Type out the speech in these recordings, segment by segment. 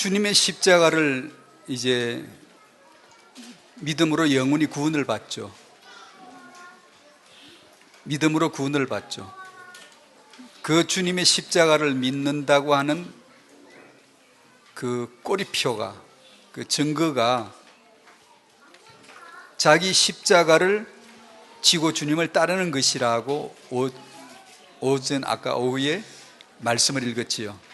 주님의 십자가를 이제 믿음으로 영혼이 구원을 받죠. 믿음으로 구원을 받죠. 그 주님의 십자가를 믿는다고 하는 그 꼬리표가, 그 증거가 자기 십자가를 지고 주님을 따르는 것이라고 아까 오후에 말씀을 읽었지요.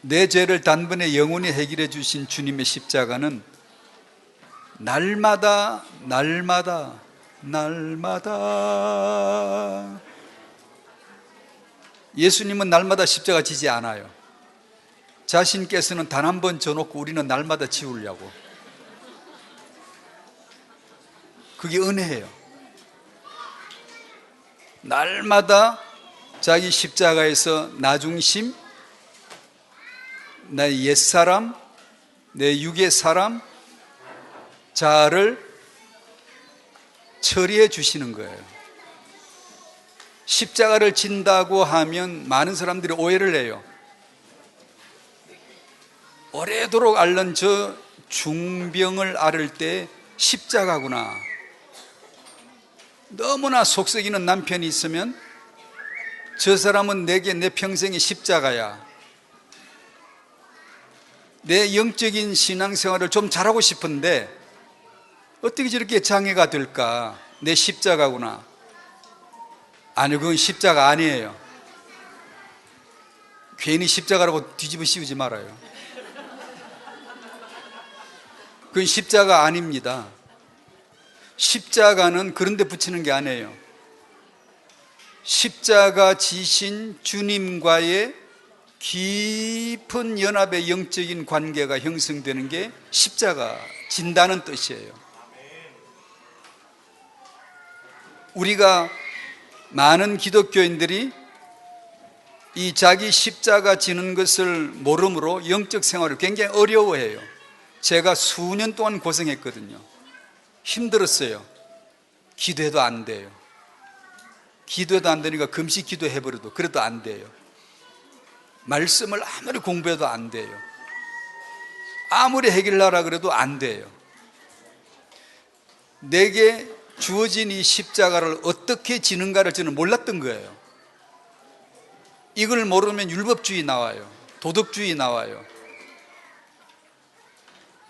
내 죄를 단번에 영원히 해결해 주신 주님의 십자가는 날마다 예수님은 날마다 십자가 지지 않아요. 자신께서는 단 한 번 져놓고 우리는 날마다 지우려고. 그게 은혜예요. 날마다 자기 십자가에서 나 중심, 나의 옛사람, 내 육의 사람, 자아를 처리해 주시는 거예요. 십자가를 진다고 하면 많은 사람들이 오해를 해요. 오래도록 앓는 저 중병을 앓을 때 십자가구나. 너무나 속썩이는 남편이 있으면 저 사람은 내게 내 평생의 십자가야. 내 영적인 신앙생활을 좀 잘하고 싶은데 어떻게 저렇게 장애가 될까? 내 십자가구나. 아니, 그건 십자가 아니에요. 괜히 십자가라고 뒤집어 씌우지 말아요. 그건 십자가 아닙니다. 십자가는 그런 데 붙이는 게 아니에요. 십자가 지신 주님과의 깊은 연합의 영적인 관계가 형성되는 게 십자가 진다는 뜻이에요. 우리가 많은 기독교인들이 이 자기 십자가 지는 것을 모르므로 영적 생활을 굉장히 어려워해요. 제가 수년 동안 고생했거든요. 힘들었어요. 기도해도 안 돼요. 기도해도 안 되니까 금식 기도해버려도 그래도 안 돼요. 말씀을 아무리 공부해도 안 돼요. 아무리 해결하라 그래도 안 돼요. 내게 주어진 이 십자가를 어떻게 지는가를 저는 몰랐던 거예요. 이걸 모르면 율법주의 나와요. 도덕주의 나와요.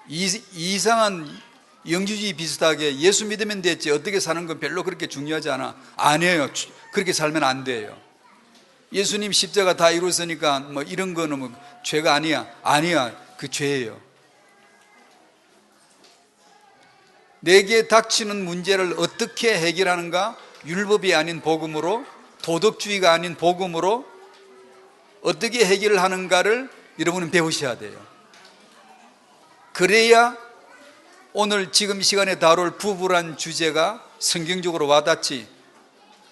이상한 영주주의 비슷하게 예수 믿으면 됐지 어떻게 사는 건 별로 그렇게 중요하지 않아. 아니에요. 그렇게 살면 안 돼요. 예수님 십자가 다 이루었으니까 뭐 이런 거는 뭐 죄가 아니야. 아니야. 그 죄예요. 내게 닥치는 문제를 어떻게 해결하는가? 율법이 아닌 복음으로, 도덕주의가 아닌 복음으로 어떻게 해결을 하는가를 여러분은 배우셔야 돼요. 그래야 오늘 지금 이 시간에 다룰 부부란 주제가 성경적으로 와닿지.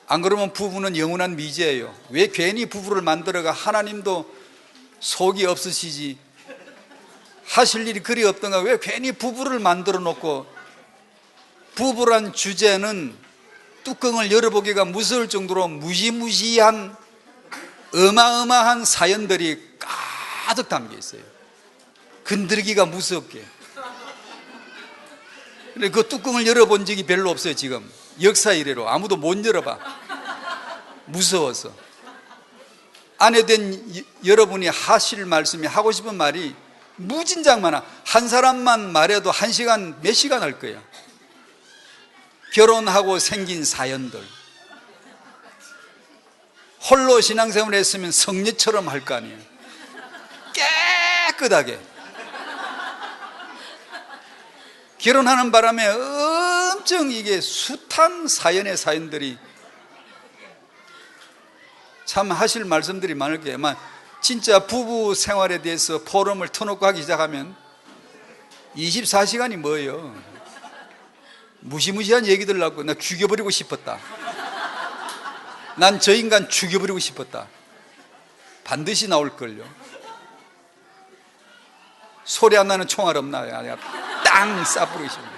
안 그러면 부부는 영원한 미제예요. 왜 괜히 부부를 만들어가? 하나님도 속이 없으시지 하실 일이 그리 없던가? 왜 괜히 부부를 만들어 놓고? 부부란 주제는 뚜껑을 열어보기가 무서울 정도로 무시무시한 어마어마한 사연들이 가득 담겨 있어요. 건드리기가 무섭게. 그 뚜껑을 열어본 적이 별로 없어요. 지금 역사 이래로 아무도 못 열어봐. 무서워서. 아내 된 여러분이 하실 말씀이, 하고 싶은 말이 무진장 많아. 한 사람만 말해도 한 시간, 몇 시간 할 거야. 결혼하고 생긴 사연들, 홀로 신앙생활을 했으면 성녀처럼 할 거 아니에요. 깨끗하게. 결혼하는 바람에 엄청 이게 숱한 사연의 사연들이, 참 하실 말씀들이 많을 거예요. 진짜 부부 생활에 대해서 포럼을 터놓고 하기 시작하면 24시간이 뭐예요. 무시무시한 얘기들 나고 나 죽여버리고 싶었다. 난 저 인간 죽여버리고 싶었다. 반드시 나올걸요. 소리 안 나는 총알 없나? 내가 땅 싸부르고 싶어요.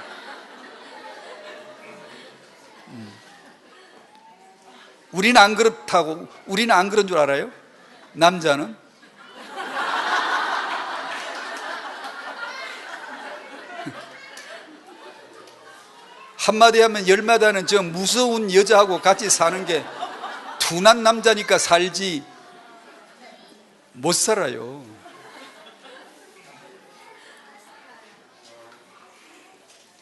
우리는 안 그렇다고. 우리는 안 그런 줄 알아요? 남자는 한마디 하면 열마디 하는 저 무서운 여자하고 같이 사는 게 둔한 남자니까 살지 못 살아요.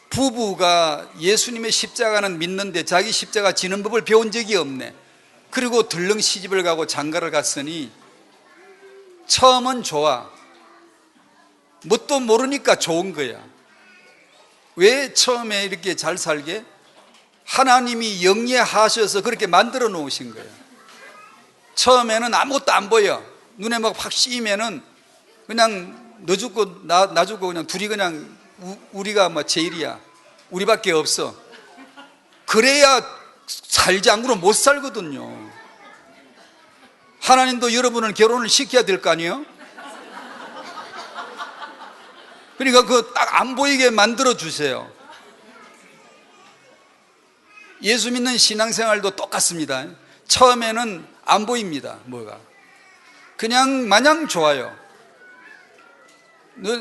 부부가 예수님의 십자가는 믿는데 자기 십자가 지는 법을 배운 적이 없네. 그리고 들렁 시집을 가고 장가를 갔으니 처음은 좋아. 뭣도 모르니까 좋은 거야. 왜 처음에 이렇게 잘 살게? 하나님이 영예하셔서 그렇게 만들어 놓으신 거예요. 처음에는 아무것도 안 보여. 눈에 막 확 씌이면은 그냥 너 죽고 나 죽고 그냥 둘이 그냥 우리가 뭐 제일이야. 우리밖에 없어. 그래야 살지, 안 그러면 못 살거든요. 하나님도 여러분을 결혼을 시켜야 될 거 아니에요? 그러니까 그 딱 안 보이게 만들어 주세요. 예수 믿는 신앙생활도 똑같습니다. 처음에는 안 보입니다. 뭐가 그냥 마냥 좋아요.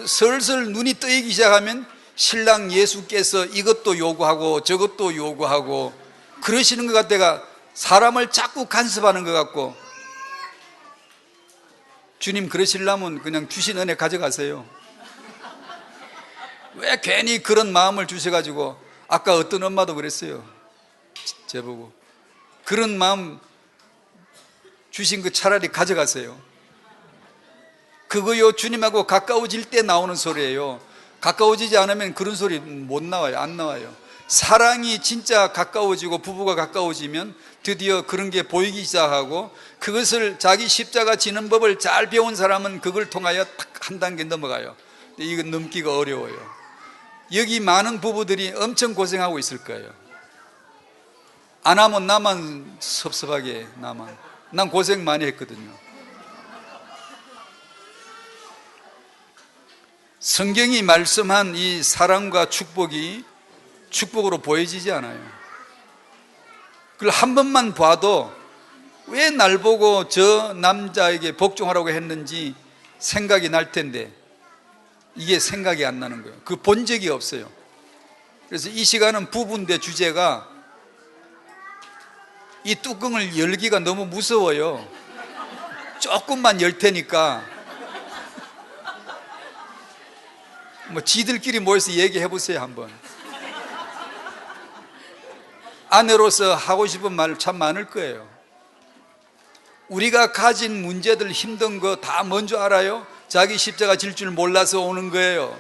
슬슬 눈이 뜨이기 시작하면 신랑 예수께서 이것도 요구하고 저것도 요구하고 그러시는 것 같다가 사람을 자꾸 간섭하는 것 같고, 주님 그러시려면 그냥 주신 은혜 가져가세요. 왜 괜히 그런 마음을 주셔가지고, 아까 어떤 엄마도 그랬어요. 저보고 그런 마음 주신 거 차라리 가져가세요. 그거요 주님하고 가까워질 때 나오는 소리예요. 가까워지지 않으면 그런 소리 못 나와요. 안 나와요. 사랑이 진짜 가까워지고 부부가 가까워지면 드디어 그런 게 보이기 시작하고, 그것을 자기 십자가 지는 법을 잘 배운 사람은 그걸 통하여 딱 한 단계 넘어가요. 근데 이건 넘기가 어려워요. 여기 많은 부부들이 엄청 고생하고 있을 거예요. 안 하면 나만 섭섭하게, 난 고생 많이 했거든요. 성경이 말씀한 이 사랑과 축복이 축복으로 보여지지 않아요. 그걸 한 번만 봐도 왜 날 보고 저 남자에게 복종하라고 했는지 생각이 날 텐데, 이게 생각이 안 나는 거예요. 그 본 적이 없어요. 그래서 이 시간은 부부인데 주제가, 이 뚜껑을 열기가 너무 무서워요. 조금만 열 테니까 뭐 지들끼리 모여서 얘기해 보세요. 한번. 아내로서 하고 싶은 말 참 많을 거예요. 우리가 가진 문제들, 힘든 거 다 뭔 줄 알아요? 자기 십자가 질 줄 몰라서 오는 거예요.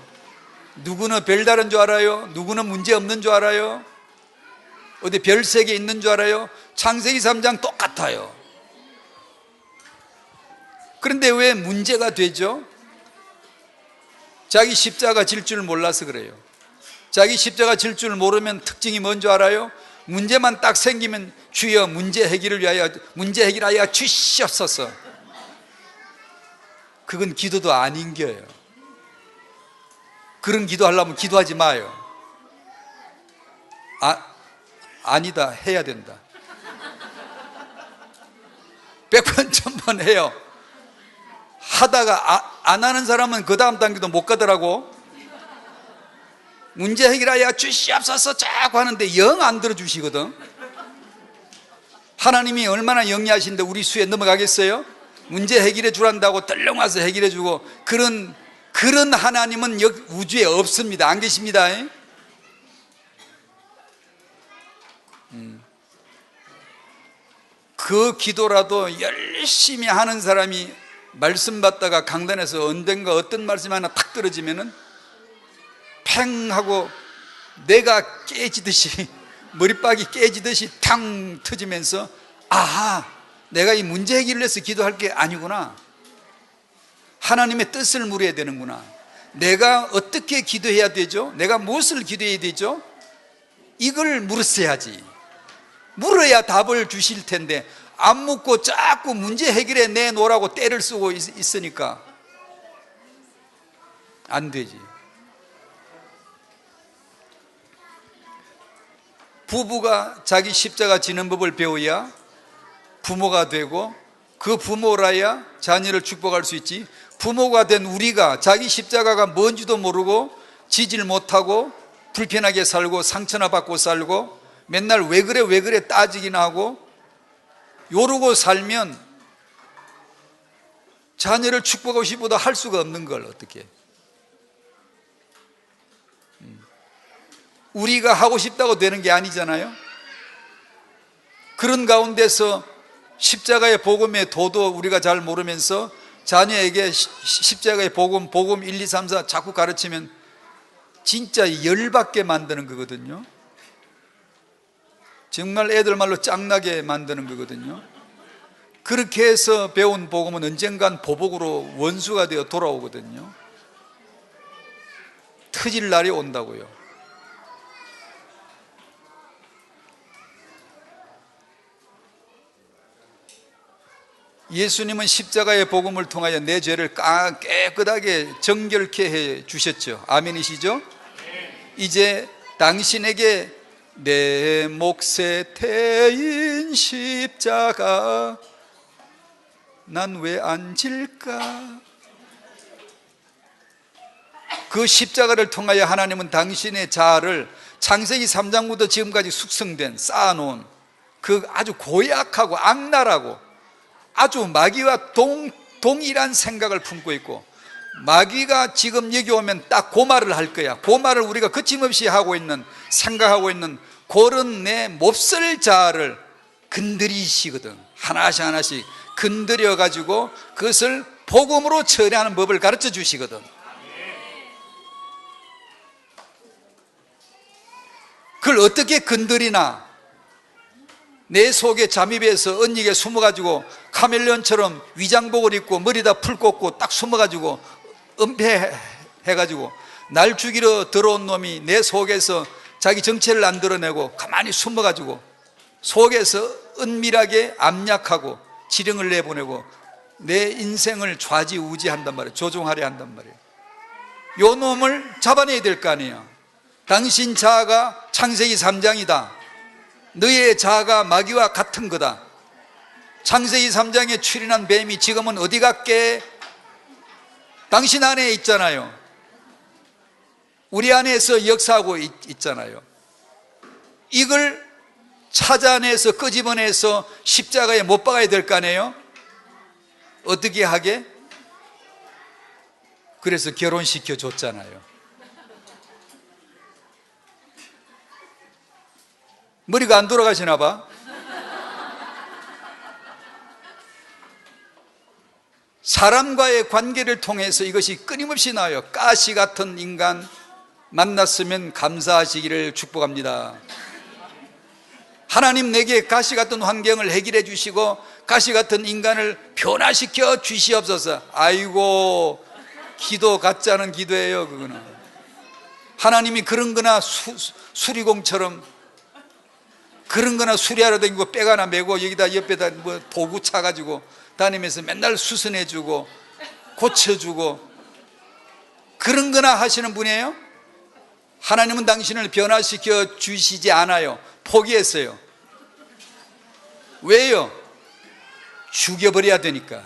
누구는 별다른 줄 알아요? 누구는 문제 없는 줄 알아요? 어디 별세계 있는 줄 알아요? 창세기 3장 똑같아요. 그런데 왜 문제가 되죠? 자기 십자가 질 줄 몰라서 그래요. 자기 십자가 질 줄 모르면 특징이 뭔 줄 알아요? 문제만 딱 생기면 주여 문제 해결하여 주시옵소서. 그건 기도도 아닌 거예요. 그런 기도하려면 기도하지 마요. 아니다, 해야 된다. 100번 1000번 해요. 하다가 안 하는 사람은 그 다음 단계도 못 가더라고. 문제 해결하여 주시옵소서 자꾸 하는데 영 안 들어주시거든. 하나님이 얼마나 영리하신데 우리 수에 넘어가겠어요? 문제 해결해 주란다고 떨렁 와서 해결해 주고, 그런 하나님은 우주에 없습니다. 안 계십니다. 그 기도라도 열심히 하는 사람이 말씀 받다가 강단에서 언젠가 어떤 말씀이 하나 탁 떨어지면은 팽 하고 내가 깨지듯이, 머리박이 깨지듯이 탕 터지면서, 아하, 내가 이 문제 해결을 위해서 기도할 게 아니구나. 하나님의 뜻을 물어야 되는구나. 내가 어떻게 기도해야 되죠? 내가 무엇을 기도해야 되죠? 이걸 물었어야지. 물어야 답을 주실 텐데, 안 묻고 자꾸 문제 해결해 내놓으라고 때를 쓰고 있으니까 안 되지. 부부가 자기 십자가 지는 법을 배워야 부모가 되고, 그 부모라야 자녀를 축복할 수 있지. 부모가 된 우리가 자기 십자가가 뭔지도 모르고 지질 못하고 불편하게 살고 상처나 받고 살고 맨날 왜 그래 왜 그래 따지기나 하고 요러고 살면 자녀를 축복하고 싶어도 할 수가 없는 걸 어떻게 우리가 하고 싶다고 되는 게 아니잖아요. 그런 가운데서 십자가의 복음의 도도 우리가 잘 모르면서 자녀에게 십자가의 복음 1, 2, 3, 4 자꾸 가르치면 진짜 열받게 만드는 거거든요. 정말 애들 말로 짱나게 만드는 거거든요. 그렇게 해서 배운 복음은 언젠간 보복으로 원수가 되어 돌아오거든요. 터질 날이 온다고요. 예수님은 십자가의 복음을 통하여 내 죄를 깨끗하게 정결케 해 주셨죠. 아멘이시죠? 이제 당신에게 내 몫의 태인 십자가 난 왜 안 질까? 그 십자가를 통하여 하나님은 당신의 자아를 창세기 3장부터 지금까지 숙성된 쌓아놓은 그 아주 고약하고 악랄하고 아주 마귀와 동일한 생각을 품고 있고, 마귀가 지금 여기 오면 딱 그 말을 할 거야. 그 말을 우리가 거침없이 하고 있는, 생각하고 있는 그런 내 몹쓸 자아를 건드리시거든. 하나씩 하나씩 건드려 가지고 그것을 복음으로 처리하는 법을 가르쳐 주시거든. 그걸 어떻게 건드리나? 내 속에 잠입해서 언니게 숨어가지고 카멜레온처럼 위장복을 입고 머리다 풀 꽂고 딱 숨어가지고 은폐해가지고 날 죽이러 들어온 놈이 내 속에서 자기 정체를 안 드러내고 가만히 숨어가지고 속에서 은밀하게 압력하고 지령을 내보내고 내 인생을 좌지우지한단 말이에요. 조종하려 한단 말이에요. 요 놈을 잡아내야 될 거 아니에요. 당신 자아가 창세기 3장이다. 너의 자아가 마귀와 같은 거다. 창세기 3장에 출현한 뱀이 지금은 어디 갔게? 당신 안에 있잖아요. 우리 안에서 역사하고 있잖아요. 이걸 찾아내서 끄집어내서 십자가에 못 박아야 될 거 아니에요? 어떻게 하게? 그래서 결혼시켜 줬잖아요. 머리가 안 돌아가시나 봐. 사람과의 관계를 통해서 이것이 끊임없이 나와요. 가시 같은 인간 만났으면 감사하시기를 축복합니다. 하나님 내게 가시 같은 환경을 해결해 주시고 가시 같은 인간을 변화시켜 주시옵소서. 아이고, 기도 같지 않은 기도예요. 그거는 하나님이 그런 거나 수리공처럼 그런 거나 수리하러 다니고 백 하나 메고 여기다 옆에다 뭐 도구 차가지고 다니면서 맨날 수선해주고 고쳐주고 그런 거나 하시는 분이에요? 하나님은 당신을 변화시켜 주시지 않아요. 포기했어요. 왜요? 죽여버려야 되니까.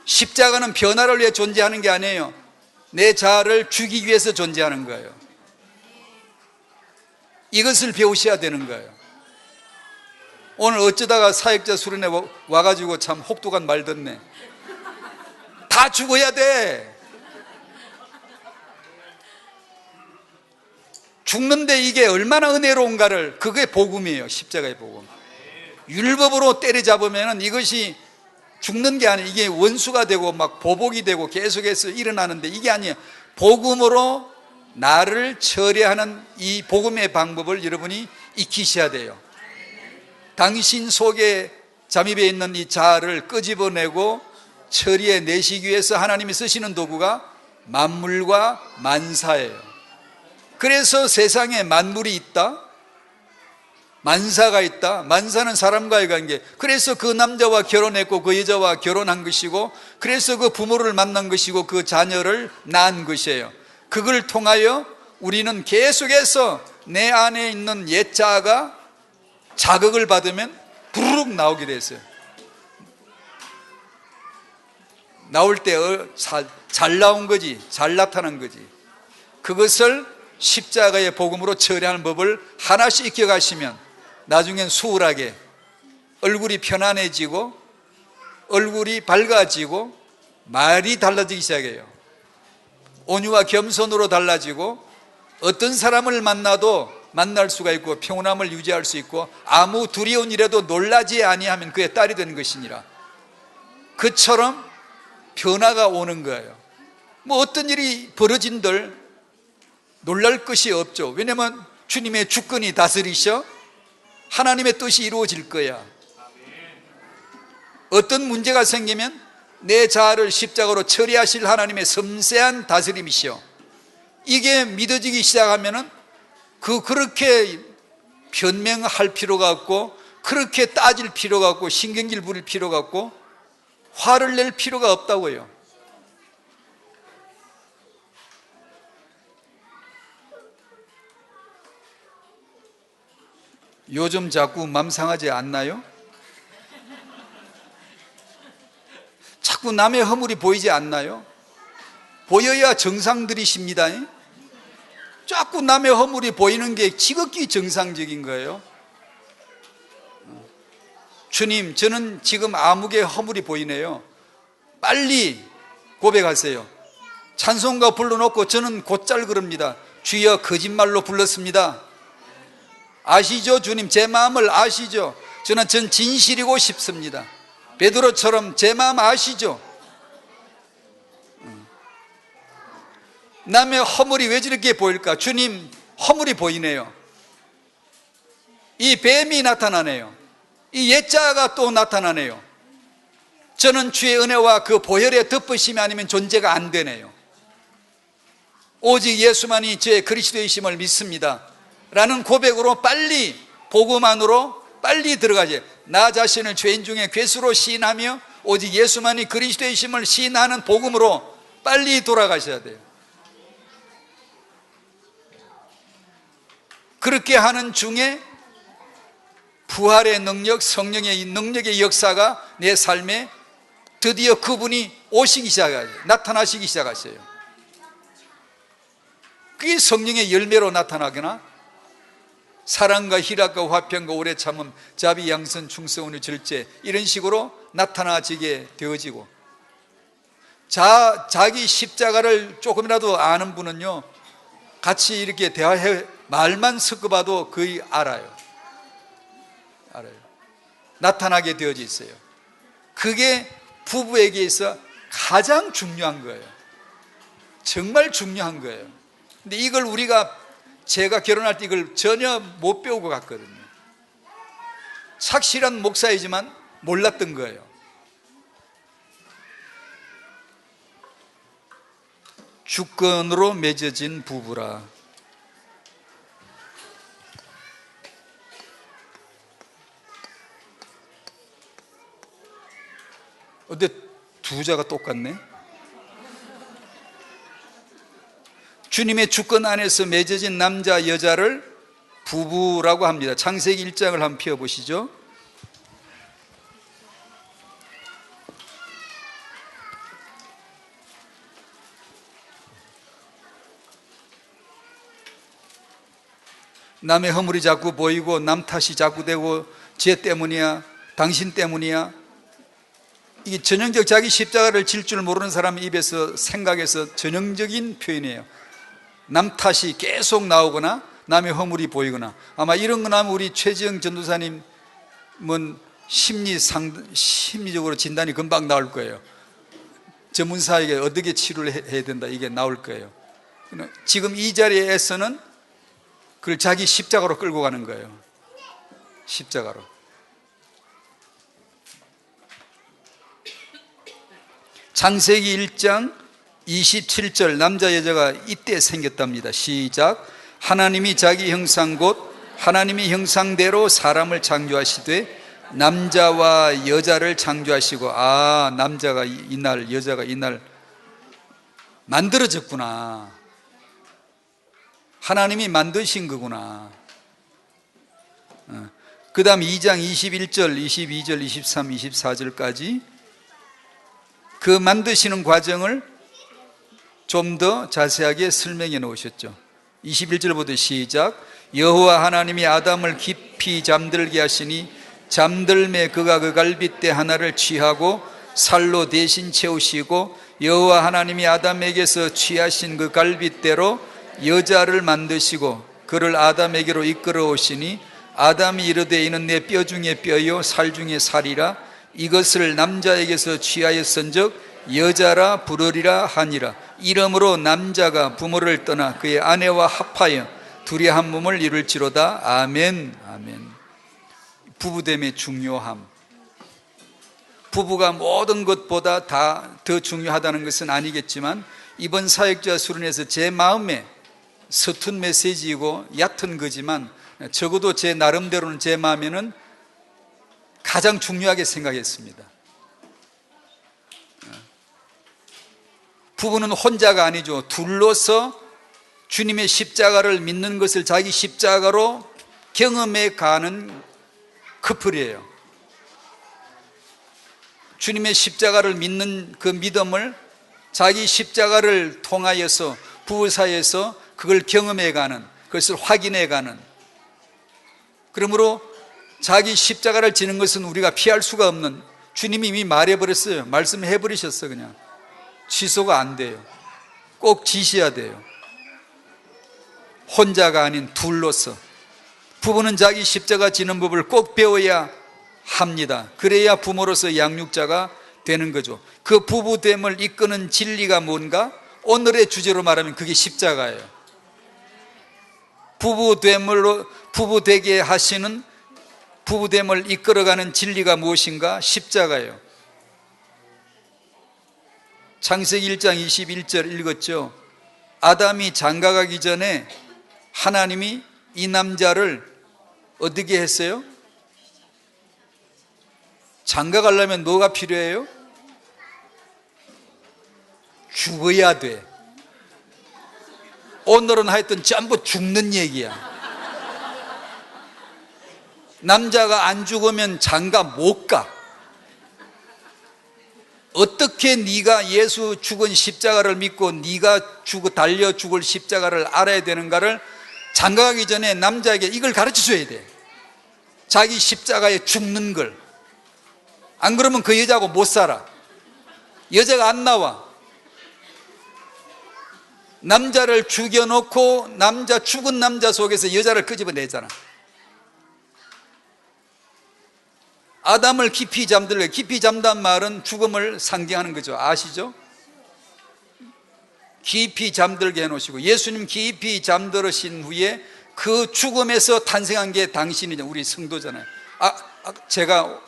십자가는 변화를 위해 존재하는 게 아니에요. 내 자아를 죽이기 위해서 존재하는 거예요. 이것을 배우셔야 되는 거예요. 오늘 어쩌다가 사역자 수련회 와가지고 참 혹독한 말 듣네. 다 죽어야 돼. 죽는데 이게 얼마나 은혜로운가를, 그게 복음이에요. 십자가의 복음. 율법으로 때려잡으면 이것이 죽는 게 아니에요. 이게 원수가 되고 막 보복이 되고 계속해서 일어나는데 이게 아니에요. 복음으로 나를 처리하는 이 복음의 방법을 여러분이 익히셔야 돼요. 당신 속에 잠입해 있는 이 자아를 끄집어내고 처리해 내시기 위해서 하나님이 쓰시는 도구가 만물과 만사예요. 그래서 세상에 만물이 있다, 만사가 있다. 만사는 사람과의 관계. 그래서 그 남자와 결혼했고 그 여자와 결혼한 것이고, 그래서 그 부모를 만난 것이고 그 자녀를 낳은 것이에요. 그걸 통하여 우리는 계속해서 내 안에 있는 옛 자아가 자극을 받으면 부르륵 나오게 됐어요. 나올 때 잘 나온 거지, 잘 나타난 거지. 그것을 십자가의 복음으로 처리하는 법을 하나씩 익혀가시면 나중엔 수월하게 얼굴이 편안해지고 얼굴이 밝아지고 말이 달라지기 시작해요. 온유와 겸손으로 달라지고 어떤 사람을 만나도 만날 수가 있고 평온함을 유지할 수 있고 아무 두려운 일에도 놀라지 아니하면 그의 딸이 되는 것이니라. 그처럼 변화가 오는 거예요. 뭐 어떤 일이 벌어진들 놀랄 것이 없죠. 왜냐하면 주님의 주권이 다스리셔 하나님의 뜻이 이루어질 거야. 어떤 문제가 생기면 내 자아를 십자가로 처리하실 하나님의 섬세한 다스림이시오. 이게 믿어지기 시작하면은 그렇게 변명할 필요가 없고 그렇게 따질 필요가 없고 신경질 부릴 필요가 없고 화를 낼 필요가 없다고요. 요즘 자꾸 맘 상하지 않나요? 자꾸 남의 허물이 보이지 않나요? 보여야 정상들이십니다. 자꾸 남의 허물이 보이는 게 지극히 정상적인 거예요. 주님, 저는 지금 아무개 허물이 보이네요. 빨리 고백하세요. 찬송가 불러놓고 저는 곧잘 그럽니다. 주여 거짓말로 불렀습니다. 아시죠? 주님 제 마음을 아시죠? 전 진실이고 싶습니다. 베드로처럼 제 마음 아시죠? 남의 허물이 왜 저렇게 보일까? 주님 허물이 보이네요. 이 뱀이 나타나네요. 이 옛자가 또 나타나네요. 저는 주의 은혜와 그 보혈의 덮으심이 아니면 존재가 안 되네요. 오직 예수만이 저의 그리스도이심을 믿습니다 라는 고백으로 빨리 복음 안으로 빨리 들어가지. 나 자신을 죄인 중에 괴수로 시인하며 오직 예수만이 그리스도이심을 시인하는 복음으로 빨리 돌아가셔야 돼요. 그렇게 하는 중에 부활의 능력, 성령의 능력의 역사가 내 삶에 드디어 그분이 오시기 시작해요. 나타나시기 시작하셔요. 그게 성령의 열매로 나타나거나 사랑과 희락과 화평과 오래 참음, 자비, 양선, 충성, 온유, 절제 이런 식으로 나타나지게 되어지고 자기 십자가를 조금이라도 아는 분은요 같이 이렇게 대화해 말만 섞어봐도 거의 알아요. 나타나게 되어져 있어요. 그게 부부에게 있어 가장 중요한 거예요. 정말 중요한 거예요. 근데 이걸 제가 결혼할 때 이걸 전혀 못 배우고 갔거든요. 착실한 목사이지만 몰랐던 거예요. 주권으로 맺어진 부부라. 근데 두 자가 똑같네. 주님의 주권 안에서 맺어진 남자 여자를 부부라고 합니다. 창세기 1장을 한번 펴보시죠. 남의 허물이 자꾸 보이고 남 탓이 자꾸 되고 쟤 때문이야, 당신 때문이야. 이게 전형적 자기 십자가를 질 줄 모르는 사람 입에서 생각해서 전형적인 표현이에요. 남 탓이 계속 나오거나 남의 허물이 보이거나. 아마 이런 거 나면 우리 최지영 전도사님은 심리적으로 진단이 금방 나올 거예요. 전문사에게 어떻게 치료를 해야 된다 이게 나올 거예요. 지금 이 자리에서는 그걸 자기 십자가로 끌고 가는 거예요. 십자가로. 창세기 1장 27절 남자 여자가 이때 생겼답니다. 시작. 하나님이 자기 형상 곧 하나님이 형상대로 사람을 창조하시되 남자와 여자를 창조하시고. 남자가 이날 여자가 이날 만들어졌구나. 하나님이 만드신 거구나. 그 다음 2장 21절 22절 23, 24절까지 그 만드시는 과정을 좀 더 자세하게 설명해 놓으셨죠. 21절부터 시작. 여호와 하나님이 아담을 깊이 잠들게 하시니 잠들매 그가 그 갈빗대 하나를 취하고 살로 대신 채우시고 여호와 하나님이 아담에게서 취하신 그 갈빗대로 여자를 만드시고 그를 아담에게로 이끌어 오시니 아담이 이르되 이는 내 뼈 중에 뼈요 살 중에 살이라 이것을 남자에게서 취하였은즉 여자라 부르리라 하니라. 이러므로 남자가 부모를 떠나 그의 아내와 합하여 둘이 한 몸을 이룰지로다. 아멘. 아멘. 부부됨의 중요함. 부부가 모든 것보다 다 더 중요하다는 것은 아니겠지만 이번 사역자 수련회에서 제 마음에 서툰 메시지이고 얕은 거지만 적어도 제 나름대로는 제 마음에는 가장 중요하게 생각했습니다. 부부는 혼자가 아니죠. 둘로서 주님의 십자가를 믿는 것을 자기 십자가로 경험해 가는 커플이에요. 주님의 십자가를 믿는 그 믿음을 자기 십자가를 통하여서 부부 사이에서 그걸 경험해 가는, 그것을 확인해 가는. 그러므로 자기 십자가를 지는 것은 우리가 피할 수가 없는, 주님이 이미 말해버렸어요. 말씀해 버리셨어. 그냥 취소가 안 돼요. 꼭 지셔야 돼요. 혼자가 아닌 둘로서. 부부는 자기 십자가 지는 법을 꼭 배워야 합니다. 그래야 부모로서 양육자가 되는 거죠. 그 부부됨을 이끄는 진리가 뭔가? 오늘의 주제로 말하면 그게 십자가예요. 부부되게 하시는, 부부됨을 이끌어가는 진리가 무엇인가? 십자가예요. 창세기 1장 21절 읽었죠. 아담이 장가가기 전에 하나님이 이 남자를 어떻게 했어요? 장가가려면 뭐가 필요해요? 죽어야 돼. 오늘은 하여튼 전부 죽는 얘기야. 남자가 안 죽으면 장가 못 가. 어떻게 네가 예수 죽은 십자가를 믿고 네가 달려 죽을 십자가를 알아야 되는가를 장가가기 전에 남자에게 이걸 가르쳐 줘야 돼. 자기 십자가에 죽는 걸. 안 그러면 그 여자하고 못 살아. 여자가 안 나와. 남자를 죽여놓고 죽은 남자 속에서 여자를 끄집어내잖아. 아담을 깊이 잠들게, 깊이 잠단 말은 죽음을 상징하는 거죠. 아시죠? 깊이 잠들게 해놓으시고, 예수님 깊이 잠들으신 후에 그 죽음에서 탄생한 게 당신이죠. 우리 성도잖아요. 제가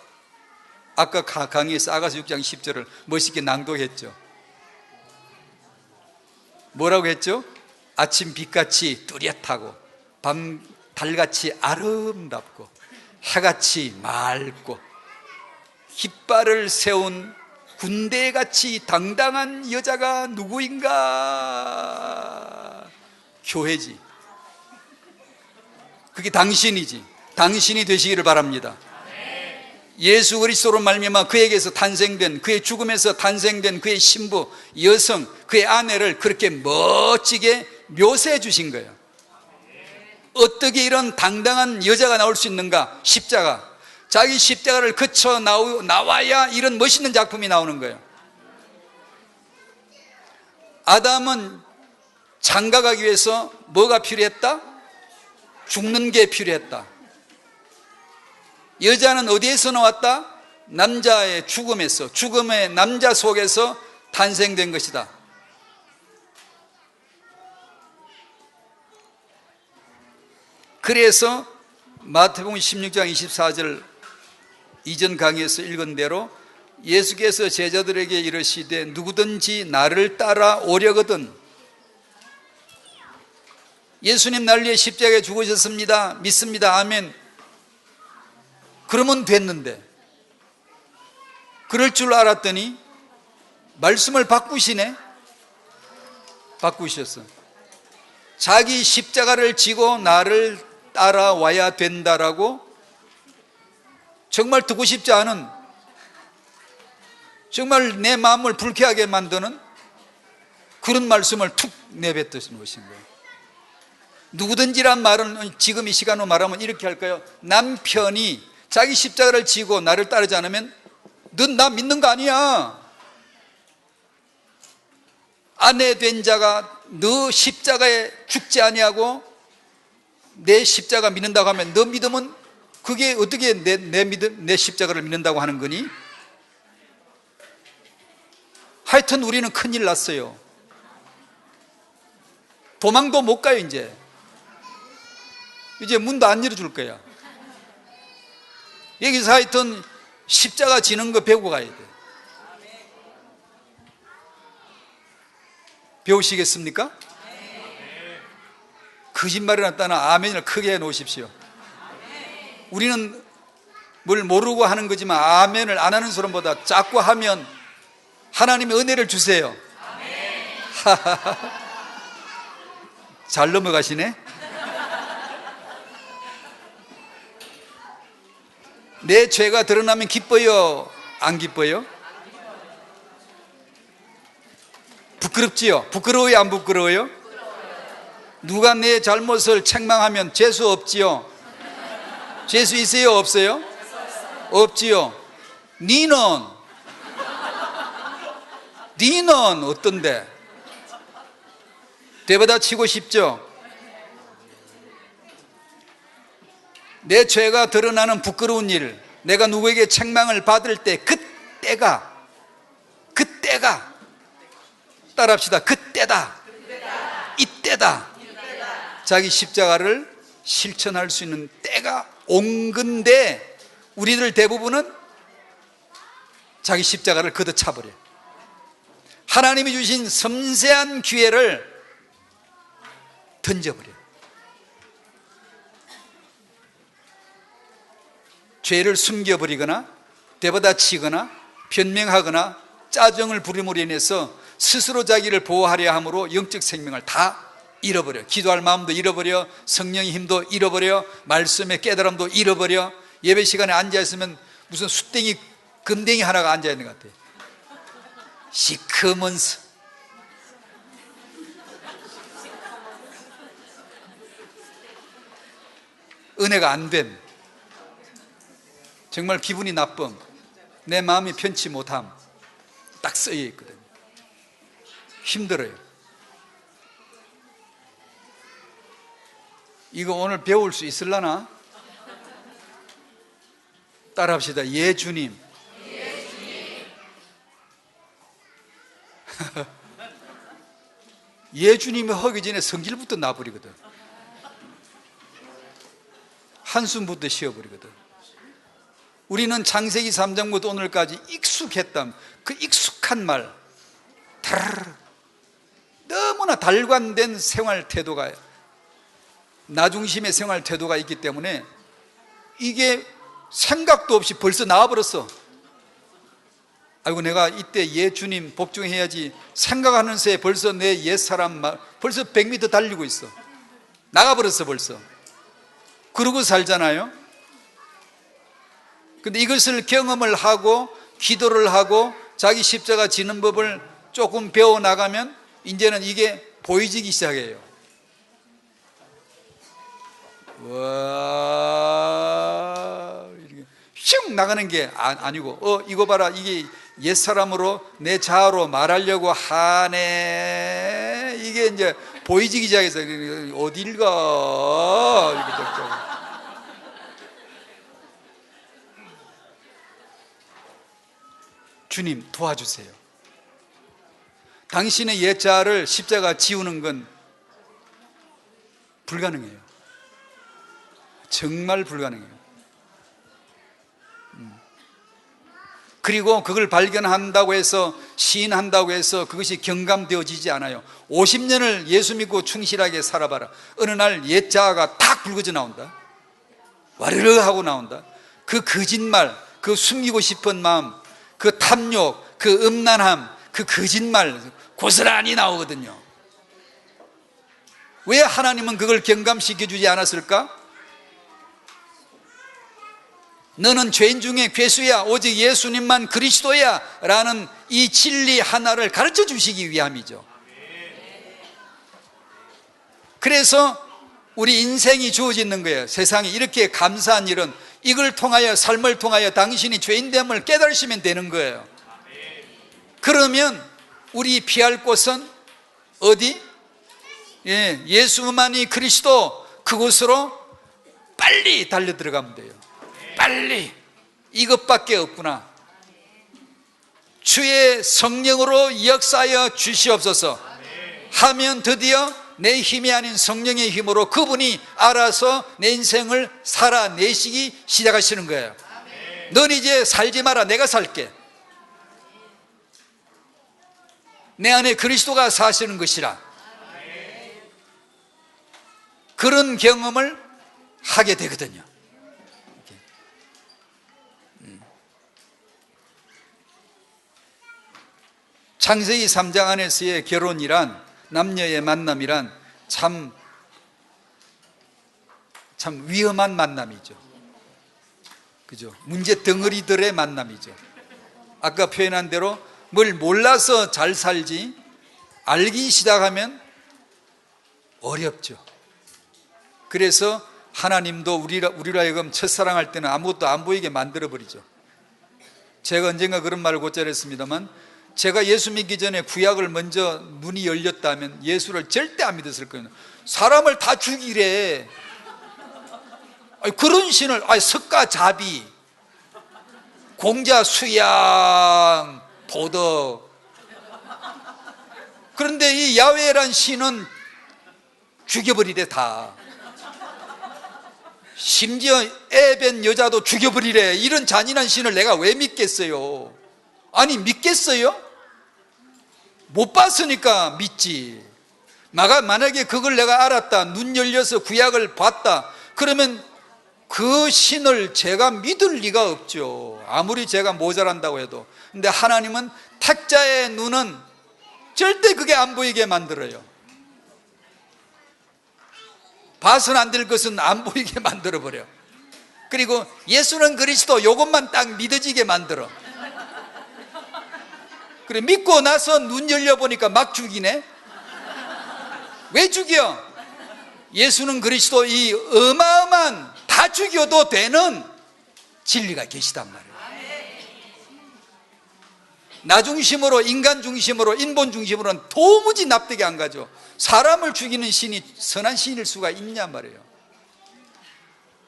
아까 강의에서 아가서 6장 10절을 멋있게 낭독했죠. 뭐라고 했죠? 아침 빛같이 뚜렷하고 밤 달같이 아름답고 해같이 맑고 깃발을 세운 군대같이 당당한 여자가 누구인가? 교회지. 그게 당신이지. 당신이 되시기를 바랍니다. 예수 그리스도로 말미암아 그에게서 탄생된, 그의 죽음에서 탄생된 그의 신부, 여성, 그의 아내를 그렇게 멋지게 묘사해 주신 거예요. 어떻게 이런 당당한 여자가 나올 수 있는가? 십자가. 자기 십자가를 거쳐 나와야 이런 멋있는 작품이 나오는 거예요. 아담은 장가가기 위해서 뭐가 필요했다? 죽는 게 필요했다. 여자는 어디에서 나왔다? 남자의 죽음에서, 죽음의 남자 속에서 탄생된 것이다. 그래서 마태복음 16장 24절 이전 강의에서 읽은 대로 예수께서 제자들에게 이르시되 누구든지 나를 따라오려거든. 예수님 날 위해 십자가에 죽으셨습니다. 믿습니다. 아멘. 그러면 됐는데, 그럴 줄 알았더니 말씀을 바꾸시네. 바꾸셨어. 자기 십자가를 지고 나를 따라와야 된다라고 정말 듣고 싶지 않은, 정말 내 마음을 불쾌하게 만드는 그런 말씀을 툭 내뱉으신 것인 거예요. 누구든지란 말은 지금 이 시간으로 말하면 이렇게 할까요? 남편이 자기 십자가를 지고 나를 따르지 않으면 넌 나 믿는 거 아니야. 아내 된 자가 너 십자가에 죽지 아니하고 내 십자가 믿는다고 하면 너 믿으면 그게 어떻게 내 십자가를 믿는다고 하는 거니? 하여튼 우리는 큰일 났어요. 도망도 못 가요. 이제 문도 안 열어줄 거야. 여기서 하여튼 십자가 지는 거 배우고 가야 돼. 배우시겠습니까? 거짓말이나 따나 아멘을 크게 해놓으십시오. 우리는 뭘 모르고 하는 거지만 아멘을 안 하는 사람보다 자꾸 하면 하나님의 은혜를 주세요. 잘 넘어가시네. 내 죄가 드러나면 기뻐요? 안 기뻐요? 부끄럽지요? 부끄러워요? 안 부끄러워요? 누가 내 잘못을 책망하면 재수 없지요? 재수 있어요? 없어요? 없지요? 니는 어떤데? 되받아 치고 싶죠? 내 죄가 드러나는 부끄러운 일, 내가 누구에게 책망을 받을 때 그때가 따라합시다. 그때다. 이때다. 자기 십자가를 실천할 수 있는 때가 온 건데 우리들 대부분은 자기 십자가를 걷어차버려. 하나님이 주신 섬세한 기회를 던져버려. 죄를 숨겨버리거나 되받아치거나 변명하거나 짜증을 부림으로 인해서 스스로 자기를 보호하려 함으로 영적 생명을 다 잃어버려. 기도할 마음도 잃어버려, 성령의 힘도 잃어버려, 말씀의 깨달음도 잃어버려. 예배 시간에 앉아있으면 무슨 숫댕이 금댕이 하나가 앉아있는 것 같아. 시커먼서 은혜가 안 됨, 정말 기분이 나쁨, 내 마음이 편치 못함 딱 쓰여 있거든요. 힘들어요. 이거 오늘 배울 수 있을라나? 따라합시다. 예 주님. 예 주님이 하기 전에 성질부터 나버리거든. 한숨부터 쉬어버리거든. 우리는 창세기 3장부터 오늘까지 익숙했던 그 익숙한 말, 너무나 달관된 생활 태도가, 나 중심의 생활 태도가 있기 때문에 이게 생각도 없이 벌써 나와버렸어. 아이고 내가 이때 예 주님 복종해야지 생각하는 새에 벌써 내 옛사람 벌써 100m 달리고 있어. 나가버렸어 벌써. 그러고 살잖아요. 근데 이것을 경험을 하고 기도를 하고 자기 십자가 지는 법을 조금 배워나가면 이제는 이게 보이지기 시작해요. 와, 이렇게 슝 나가는 게 아니고 이거 봐라, 이게 옛사람으로 내 자아로 말하려고 하네. 이게 이제 보이지기 시작해서 어딜 가 이렇게 됐죠. 주님 도와주세요. 당신의 옛 자아를 십자가 지우는 건 불가능해요. 정말 불가능해요. 그리고 그걸 발견한다고 해서 시인한다고 해서 그것이 경감되어지지 않아요. 50년을 예수 믿고 충실하게 살아봐라. 어느 날 옛 자아가 탁 붉어져 나온다. 와르르 하고 나온다. 그 거짓말, 그 숨기고 싶은 마음, 그 탐욕, 그 음란함, 그 거짓말 고스란히 나오거든요. 왜 하나님은 그걸 경감시켜주지 않았을까? 너는 죄인 중에 괴수야, 오직 예수님만 그리스도야 라는 이 진리 하나를 가르쳐 주시기 위함이죠. 그래서 우리 인생이 주어지는 거예요. 세상에 이렇게 감사한 일은 이걸 통하여, 삶을 통하여 당신이 죄인됨을 깨달으시면 되는 거예요. 그러면 우리 피할 곳은 어디? 예수만이 그리스도, 그곳으로 빨리 달려 들어가면 돼요. 빨리. 이것밖에 없구나. 주의 성령으로 역사하여 주시옵소서 하면 드디어 내 힘이 아닌 성령의 힘으로 그분이 알아서 내 인생을 살아내시기 시작하시는 거예요. 넌 이제 살지 마라, 내가 살게. 내 안에 그리스도가 사시는 것이라. 그런 경험을 하게 되거든요. 창세기 3장 안에서의 결혼이란, 남녀의 만남이란 참 위험한 만남이죠. 그죠? 문제 덩어리들의 만남이죠. 아까 표현한 대로 뭘 몰라서 잘 살지 알기 시작하면 어렵죠. 그래서 하나님도 우리로 하여금 첫사랑할 때는 아무것도 안 보이게 만들어버리죠. 제가 언젠가 그런 말을 곧잘 했습니다만, 제가 예수 믿기 전에 구약을 먼저 눈이 열렸다면 예수를 절대 안 믿었을 거예요. 사람을 다 죽이래. 그런 신을, 석가자비, 공자, 수양, 도덕. 그런데 이 야훼란 신은 죽여버리래 다. 심지어 애변 여자도 죽여버리래. 이런 잔인한 신을 내가 왜 믿겠어요? 아니, 믿겠어요? 못 봤으니까 믿지. 만약에 그걸 내가 알았다, 눈 열려서 구약을 봤다, 그러면 그 신을 제가 믿을 리가 없죠. 아무리 제가 모자란다고 해도. 근데 하나님은 택자의 눈은 절대 그게 안 보이게 만들어요. 봐서는 안 될 것은 안 보이게 만들어버려. 그리고 예수는 그리스도, 이것만 딱 믿어지게 만들어. 그래, 믿고 나서 눈 열려보니까 막 죽이네. 왜 죽여? 예수는 그리스도, 이 어마어마한, 다 죽여도 되는 진리가 계시단 말이에요. 나 중심으로, 인간 중심으로, 인본 중심으로는 도무지 납득이 안 가죠. 사람을 죽이는 신이 선한 신일 수가 있냐 말이에요.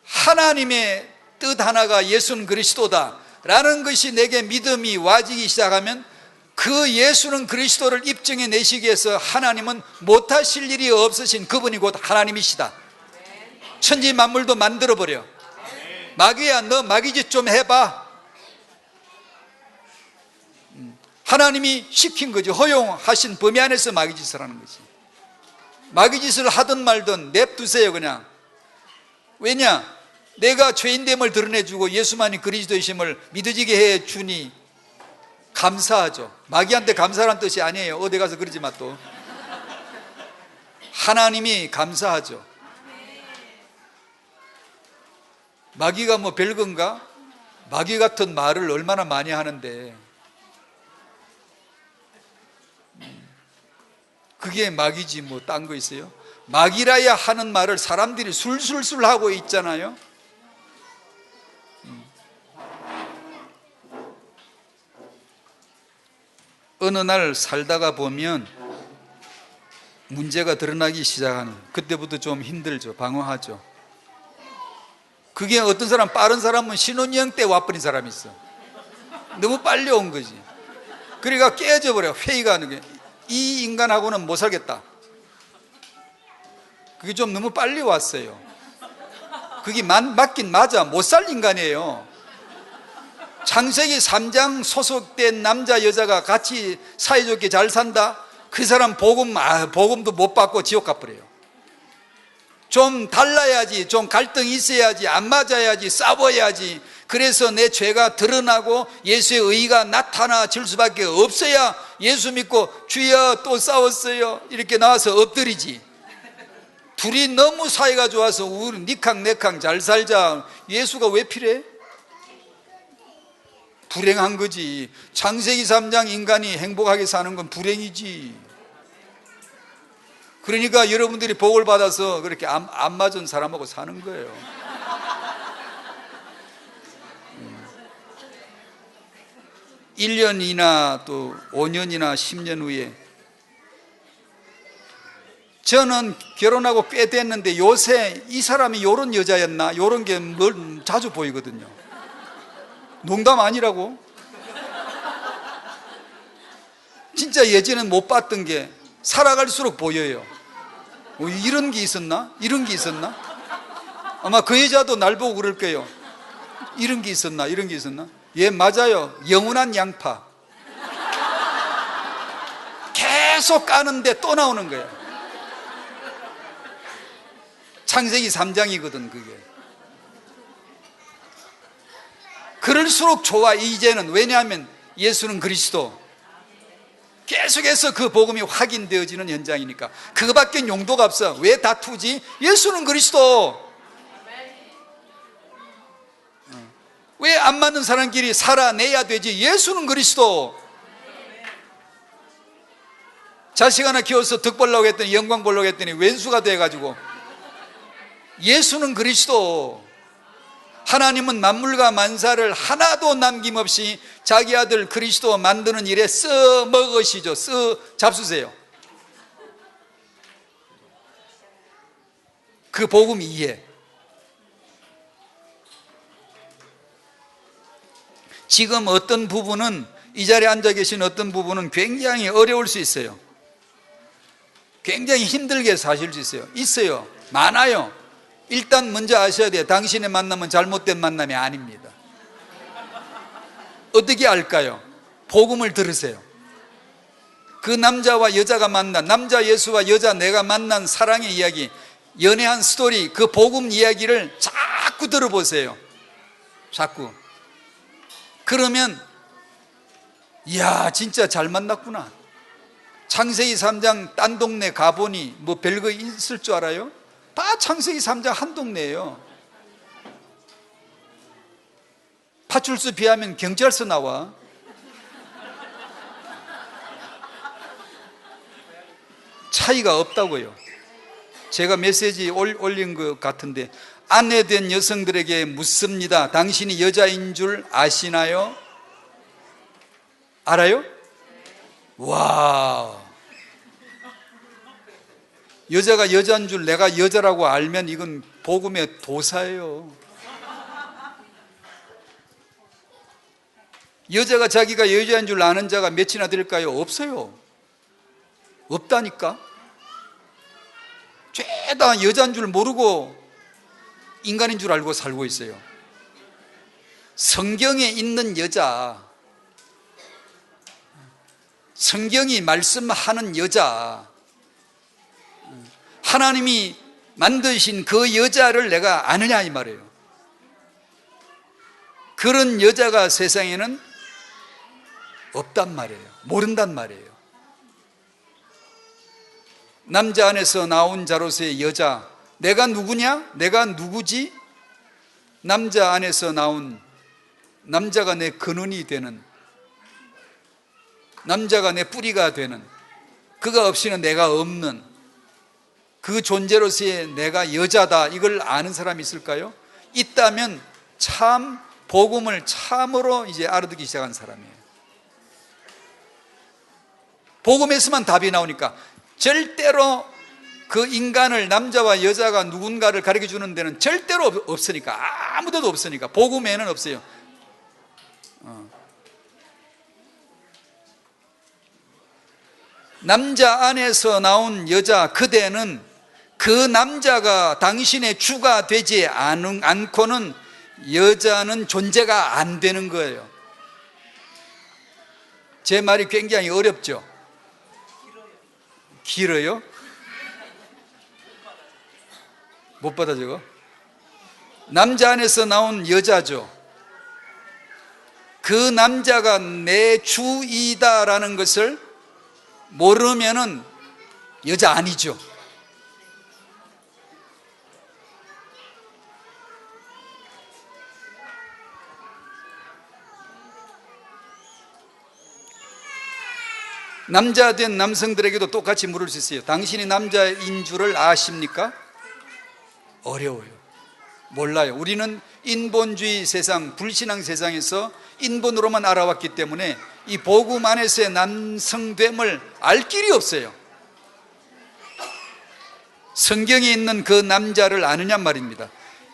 하나님의 뜻 하나가 예수는 그리스도다 라는 것이 내게 믿음이 와지기 시작하면, 그 예수는 그리스도를 입증해 내시기 위해서 하나님은 못하실 일이 없으신 그분이 곧 하나님이시다. 천지 만물도 만들어버려. 마귀야, 너 마귀짓 좀 해봐. 하나님이 시킨 거지. 허용하신 범위 안에서 마귀짓을 하는 거지. 마귀짓을 하든 말든 냅두세요 그냥. 왜냐? 내가 죄인됨을 드러내주고 예수만이 그리스도이심을 믿어지게 해주니 감사하죠. 마귀한테 감사라는 뜻이 아니에요. 어디 가서 그러지 마 또. 하나님이 감사하죠. 마귀가 뭐 별건가? 마귀 같은 말을 얼마나 많이 하는데, 그게 마귀지 뭐 딴 거 있어요? 마귀라야 하는 말을 사람들이 술술술 하고 있잖아요. 어느 날 살다가 보면 문제가 드러나기 시작하는, 그때부터 좀 힘들죠. 방황하죠. 그게 어떤 사람, 빠른 사람은 신혼여행 때 와버린 사람이 있어. 너무 빨리 온 거지. 그러니까 깨져 버려. 회의가 하는 게, 이 인간하고는 못 살겠다. 그게 좀 너무 빨리 왔어요. 그게 맞긴 맞아. 못 살 인간이에요. 창세기 3장 소속된 남자 여자가 같이 사이좋게 잘 산다? 그 사람 복음도 못 받고 지옥 가버려요. 좀 달라야지, 좀 갈등이 있어야지, 안 맞아야지, 싸워야지. 그래서 내 죄가 드러나고 예수의 의의가 나타나질 수밖에 없어야 예수 믿고 주여 또 싸웠어요 이렇게 나와서 엎드리지. 둘이 너무 사이가 좋아서 우리 니캉내캉 잘 살자. 예수가 왜 필요해? 불행한 거지. 창세기 3장 인간이 행복하게 사는 건 불행이지. 그러니까 여러분들이 복을 받아서 그렇게 안 맞은 사람하고 사는 거예요. 1년이나 또 5년이나 10년 후에, 저는 결혼하고 꽤 됐는데 요새 이 사람이 요런 여자였나 요런 게 자주 보이거든요. 농담 아니라고. 진짜 예전엔 못 봤던 게 살아갈수록 보여요. 이런 게 있었나? 이런 게 있었나? 아마 그 여자도 날 보고 그럴 거예요. 이런 게 있었나? 이런 게 있었나? 예, 맞아요. 영원한 양파. 계속 까는데 또 나오는 거예요. 창세기 3장이거든 그게. 그럴수록 좋아 이제는. 왜냐하면 예수는 그리스도. 계속해서 그 복음이 확인되어지는 현장이니까. 그거밖에 용도가 없어. 왜 다투지? 예수는 그리스도. 왜 안 맞는 사람끼리 살아내야 되지? 예수는 그리스도. 자식 하나 키워서 득 보려고 했더니, 영광 보려고 했더니 왼수가 돼가지고. 예수는 그리스도. 하나님은 만물과 만사를 하나도 남김없이 자기 아들 그리스도 만드는 일에 써 먹으시죠. 써 잡수세요. 그 복음 이해. 지금 어떤 부분은, 이 자리에 앉아 계신 어떤 부분은 굉장히 어려울 수 있어요. 굉장히 힘들게 사실 수 있어요. 있어요. 많아요. 일단 먼저 아셔야 돼요. 당신의 만남은 잘못된 만남이 아닙니다. 어떻게 알까요? 복음을 들으세요. 그 남자와 여자가 만난, 남자 예수와 여자 내가 만난 사랑의 이야기, 연애한 스토리, 그 복음 이야기를 자꾸 들어보세요. 자꾸. 그러면 이야 진짜 잘 만났구나. 창세기 3장 딴 동네 가보니 뭐 별거 있을 줄 알아요? 다 창세기 3장 한 동네예요. 파출소 비하면 경찰서 나와. 차이가 없다고요. 제가 메시지 올린 것 같은데, 아내된 여성들에게 묻습니다. 당신이 여자인 줄 아시나요? 알아요? 와, 여자가 여자인 줄 내가 여자라고 알면 이건 복음의 도사예요. 여자가 자기가 여자인 줄 아는 자가 몇이나 될까요? 없어요. 없다니까. 죄다 여자인 줄 모르고 인간인 줄 알고 살고 있어요. 성경에 있는 여자, 성경이 말씀하는 여자, 하나님이 만드신 그 여자를 내가 아느냐 이 말이에요. 그런 여자가 세상에는 없단 말이에요. 모른단 말이에요. 남자 안에서 나온 자로서의 여자, 내가 누구냐? 내가 누구지? 남자 안에서 나온, 남자가 내 근원이 되는, 남자가 내 뿌리가 되는, 그가 없이는 내가 없는 그 존재로서의 내가 여자다, 이걸 아는 사람이 있을까요? 있다면 참 복음을 참으로 이제 알아듣기 시작한 사람이에요. 복음에서만 답이 나오니까. 절대로 그 인간을, 남자와 여자가 누군가를 가르쳐 주는 데는 절대로 없으니까, 아무데도 없으니까. 복음에는 없어요. 남자 안에서 나온 여자, 그대는 그 남자가 당신의 주가 되지 않고는 여자는 존재가 안 되는 거예요. 제 말이 굉장히 어렵죠? 길어요? 못 받아 적어? 남자 안에서 나온 여자죠. 그 남자가 내 주이다라는 것을 모르면은 여자 아니죠. 남자 된 남성들에게도 똑같이 물을 수 있어요. 당신이 남자인 줄을 아십니까? 어려워요. 몰라요. 우리는 인본주의 세상, 불신앙 세상에서 인본으로만 알아왔기 때문에 이 복음 안에서의 남성됨을 알 길이 없어요. 성경에 있는 그 남자를 아느냐 말입니다.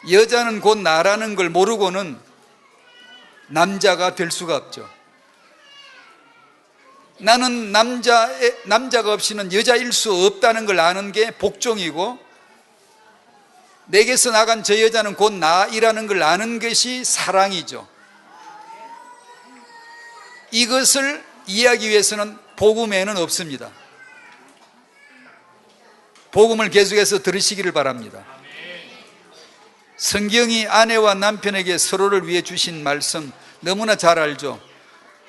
여자는 곧 나라는 걸 모르고는 남자가 될 수가 없죠. 나는 남자가 없이는 여자일 수 없다는 걸 아는 게 복종이고, 내게서 나간 저 여자는 곧 나이라는 걸 아는 것이 사랑이죠. 이것을 이해하기 위해서는 복음에는 없습니다. 복음을 계속해서 들으시기를 바랍니다. 성경이 아내와 남편에게 서로를 위해 주신 말씀 너무나 잘 알죠.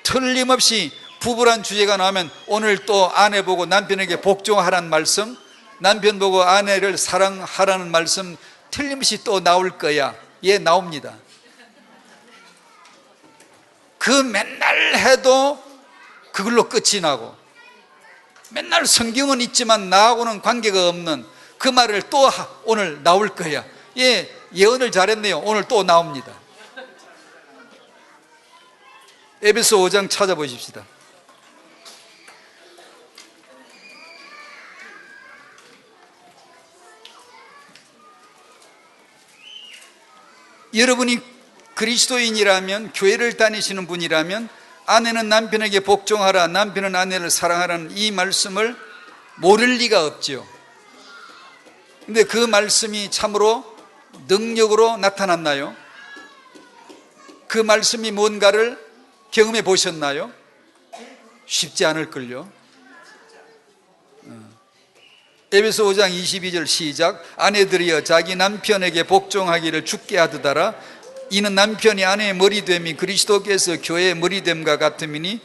틀림없이 부부란 주제가 나오면 오늘 또 아내 보고 남편에게 복종하라는 말씀, 남편 보고 아내를 사랑하라는 말씀 틀림없이 또 나올 거야. 예, 나옵니다. 그 맨날 해도 그걸로 끝이 나고, 맨날 성경은 있지만 나하고는 관계가 없는 그 말을 또 오늘 나올 거야. 예, 예언을 잘했네요. 오늘 또 나옵니다. 에베소 5장 찾아보십시다. 여러분이 그리스도인이라면, 교회를 다니시는 분이라면 아내는 남편에게 복종하라, 남편은 아내를 사랑하라는 이 말씀을 모를 리가 없죠. 근데 그 말씀이 참으로 능력으로 나타났나요? 그 말씀이 뭔가를 경험해 보셨나요? 쉽지 않을걸요. 에베소 5장 22절 시작. 아내들이여 자기 남편에게 복종하기를 주께 하듯하라. 이는 남편이 아내의 머리됨이 그리스도께서 교회의 머리됨과 같음이니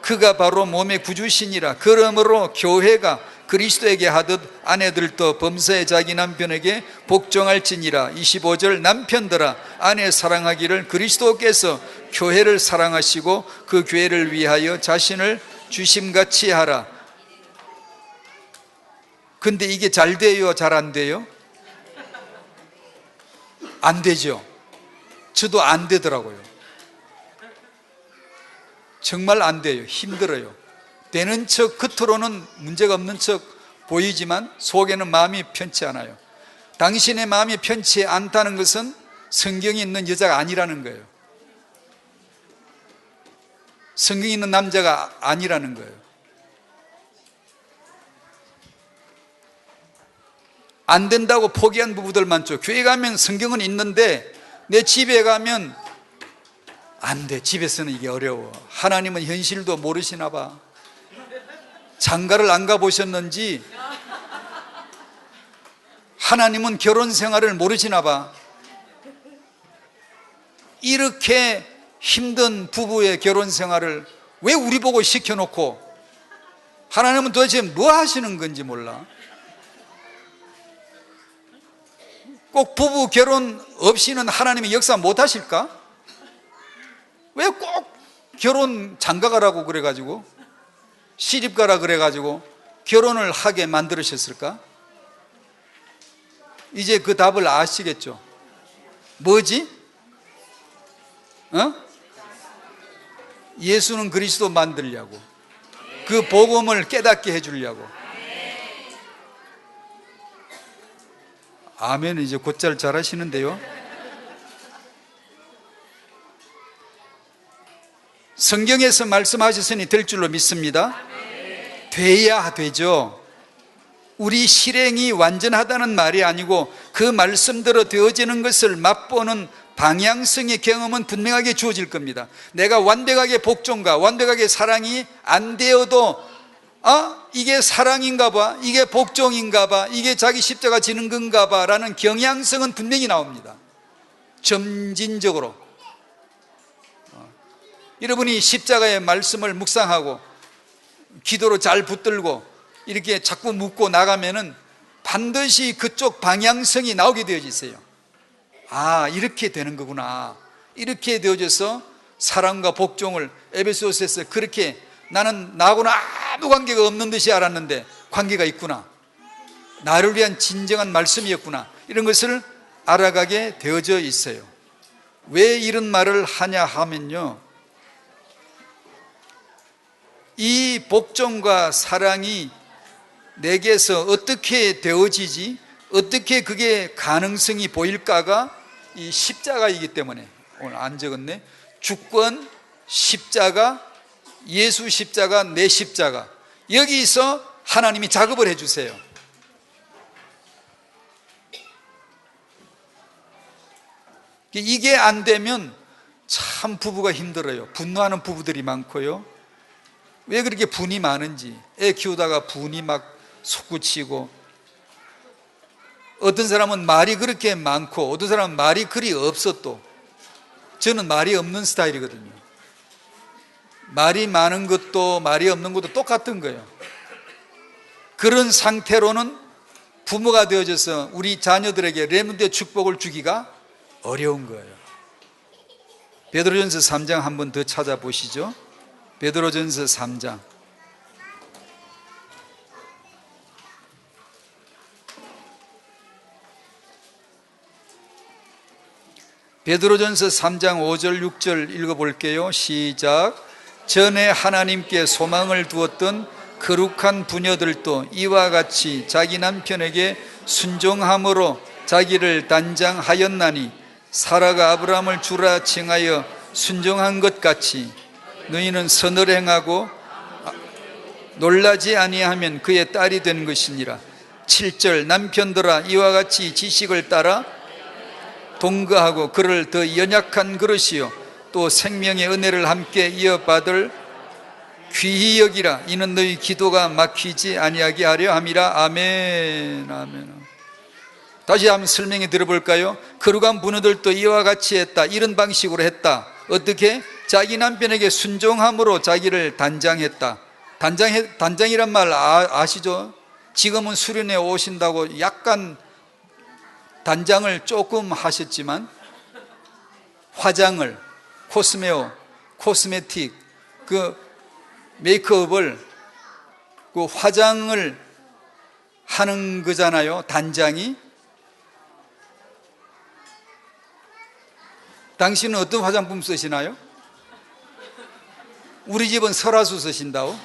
그가 바로 몸의 구주시니라. 그러므로 교회가 그리스도에게 하듯 아내들도 범사에 자기 남편에게 복종할지니라. 25절 남편들아 아내 사랑하기를 그리스도께서 교회를 사랑하시고 그 교회를 위하여 자신을 주심같이 하라. 근데 이게 잘 돼요? 잘 안 돼요? 안 되죠. 저도 안 되더라고요. 정말 안 돼요. 힘들어요. 되는 척, 겉으로는 문제가 없는 척 보이지만 속에는 마음이 편치 않아요. 당신의 마음이 편치 않다는 것은 성경이 있는 여자가 아니라는 거예요. 성경이 있는 남자가 아니라는 거예요. 안 된다고 포기한 부부들 많죠. 교회 가면 성경은 있는데 내 집에 가면 안 돼. 집에서는 이게 어려워. 하나님은 현실도 모르시나 봐. 장가를 안 가보셨는지 하나님은 결혼 생활을 모르시나 봐. 이렇게 힘든 부부의 결혼 생활을 왜 우리 보고 시켜놓고 하나님은 도대체 뭐 하시는 건지 몰라. 꼭 부부 결혼 없이는 하나님이 역사 못 하실까? 왜 꼭 결혼 장가가라고 그래가지고 시집가라 그래가지고 결혼을 하게 만들으셨을까? 이제 그 답을 아시겠죠? 뭐지? 예수는 그리스도 만들려고, 그 복음을 깨닫게 해주려고. 아멘. 이제 곧잘 잘하시는데요. 성경에서 말씀하셨으니 될 줄로 믿습니다. 돼야 되죠. 우리 실행이 완전하다는 말이 아니고 그 말씀대로 되어지는 것을 맛보는 방향성의 경험은 분명하게 주어질 겁니다. 내가 완벽하게 복종과 완벽하게 사랑이 안 되어도 이게 사랑인가 봐, 이게 복종인가 봐, 이게 자기 십자가 지는 건가 봐 라는 경향성은 분명히 나옵니다. 점진적으로. 여러분이 십자가의 말씀을 묵상하고 기도로 잘 붙들고 이렇게 자꾸 묻고 나가면은 반드시 그쪽 방향성이 나오게 되어지세요. 이렇게 되는 거구나. 이렇게 되어져서 사랑과 복종을 에베소서에서 그렇게 나는 나하고는 아무 관계가 없는 듯이 알았는데 관계가 있구나. 나를 위한 진정한 말씀이었구나. 이런 것을 알아가게 되어져 있어요. 왜 이런 말을 하냐 하면요, 이 복종과 사랑이 내게서 어떻게 되어지지, 어떻게 그게 가능성이 보일까가 이 십자가이기 때문에. 오늘 안 적었네. 주권, 십자가, 예수 십자가, 내 십자가. 여기서 하나님이 작업을 해주세요. 이게 안 되면 참 부부가 힘들어요. 분노하는 부부들이 많고요. 왜 그렇게 분이 많은지. 애 키우다가 분이 막 솟구치고, 어떤 사람은 말이 그렇게 많고 어떤 사람은 말이 그리 없어. 또 저는 말이 없는 스타일이거든요. 말이 많은 것도 말이 없는 것도 똑같은 거예요. 그런 상태로는 부모가 되어져서 우리 자녀들에게 렘넌트의 축복을 주기가 어려운 거예요. 베드로전서 3장 한 번 더 찾아보시죠. 베드로전서 3장. 베드로전서 3장 5절 6절 읽어볼게요. 시작. 전에 하나님께 소망을 두었던 거룩한 부녀들도 이와 같이 자기 남편에게 순종함으로 자기를 단장하였나니 사라가 아브라함을 주라 칭하여 순종한 것 같이 너희는 선을 행하고 놀라지 아니하면 그의 딸이 된 것이니라. 7절. 남편들아 이와 같이 지식을 따라 동거하고 그를 더 연약한 그릇이요 또 생명의 은혜를 함께 이어받을 귀히 여기라. 이는 너희 기도가 막히지 아니하게 하려 함이라. 아멘. 아멘. 다시 한번 설명해 들어볼까요? 거룩한 부녀들도 이와 같이 했다. 이런 방식으로 했다. 어떻게? 자기 남편에게 순종함으로 자기를 단장했다. 단장이란 말 아시죠? 지금은 수련회 오신다고 약간 단장을 조금 하셨지만 화장을, 코스메틱, 그 메이크업을, 그 화장을 하는 거잖아요. 단장이. 당신은 어떤 화장품 쓰시나요? 우리 집은 설화수 쓰신다고?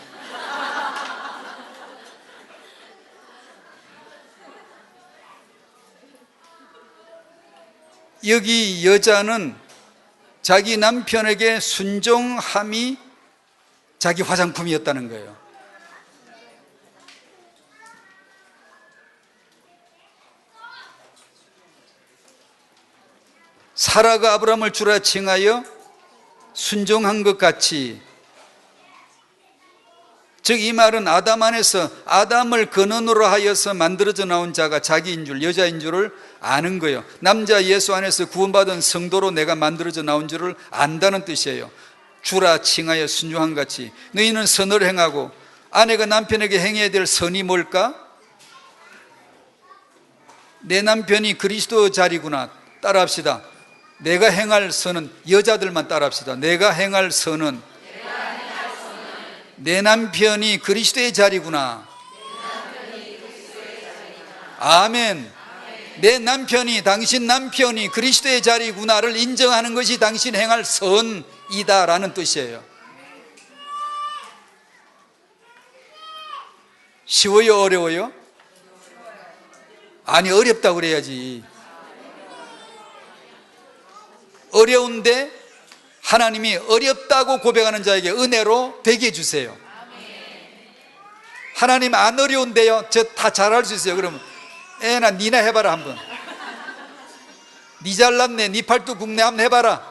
여기 여자는 자기 남편에게 순종함이 자기 화장품이었다는 거예요. 사라가 아브라함을 주라 칭하여 순종한 것 같이, 즉 이 말은 아담 안에서 아담을 근원으로 하여서 만들어져 나온 자가 자기인 줄, 여자인 줄을 아는 거예요. 남자 예수 안에서 구원받은 성도로 내가 만들어져 나온 줄을 안다는 뜻이에요. 주라 칭하여 순종한 같이 너희는 선을 행하고. 아내가 남편에게 행해야 될 선이 뭘까? 내 남편이 그리스도 자리구나. 따라합시다. 내가 행할 선은, 여자들만 따라합시다. 내가 행할 선은 내 남편이 그리스도의 자리구나. 아멘. 내 남편이, 당신 남편이 그리스도의 자리구나를 인정하는 것이 당신 행할 선이다라는 뜻이에요. 쉬워요, 어려워요? 아니, 어렵다고 그래야지. 어려운데 하나님이 어렵다고 고백하는 자에게 은혜로 되게 해주세요. 하나님 안 어려운데요? 저 다 잘할 수 있어요. 그러면 애나 니나 해봐라 한번. 니 잘났네, 니 팔뚝 굽네 한번 해봐라.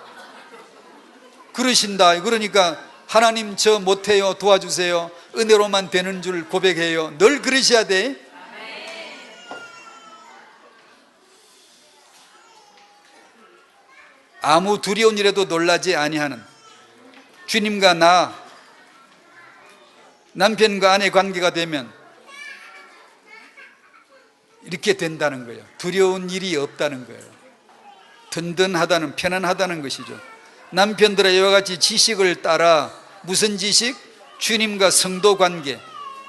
그러신다. 그러니까 하나님 저 못해요, 도와주세요. 은혜로만 되는 줄 고백해요. 늘 그러셔야 돼. 아무 두려운 일에도 놀라지 아니하는, 주님과 나, 남편과 아내 관계가 되면 이렇게 된다는 거예요. 두려운 일이 없다는 거예요. 든든하다는, 편안하다는 것이죠. 남편들아 이와 같이 지식을 따라, 무슨 지식? 주님과 성도 관계,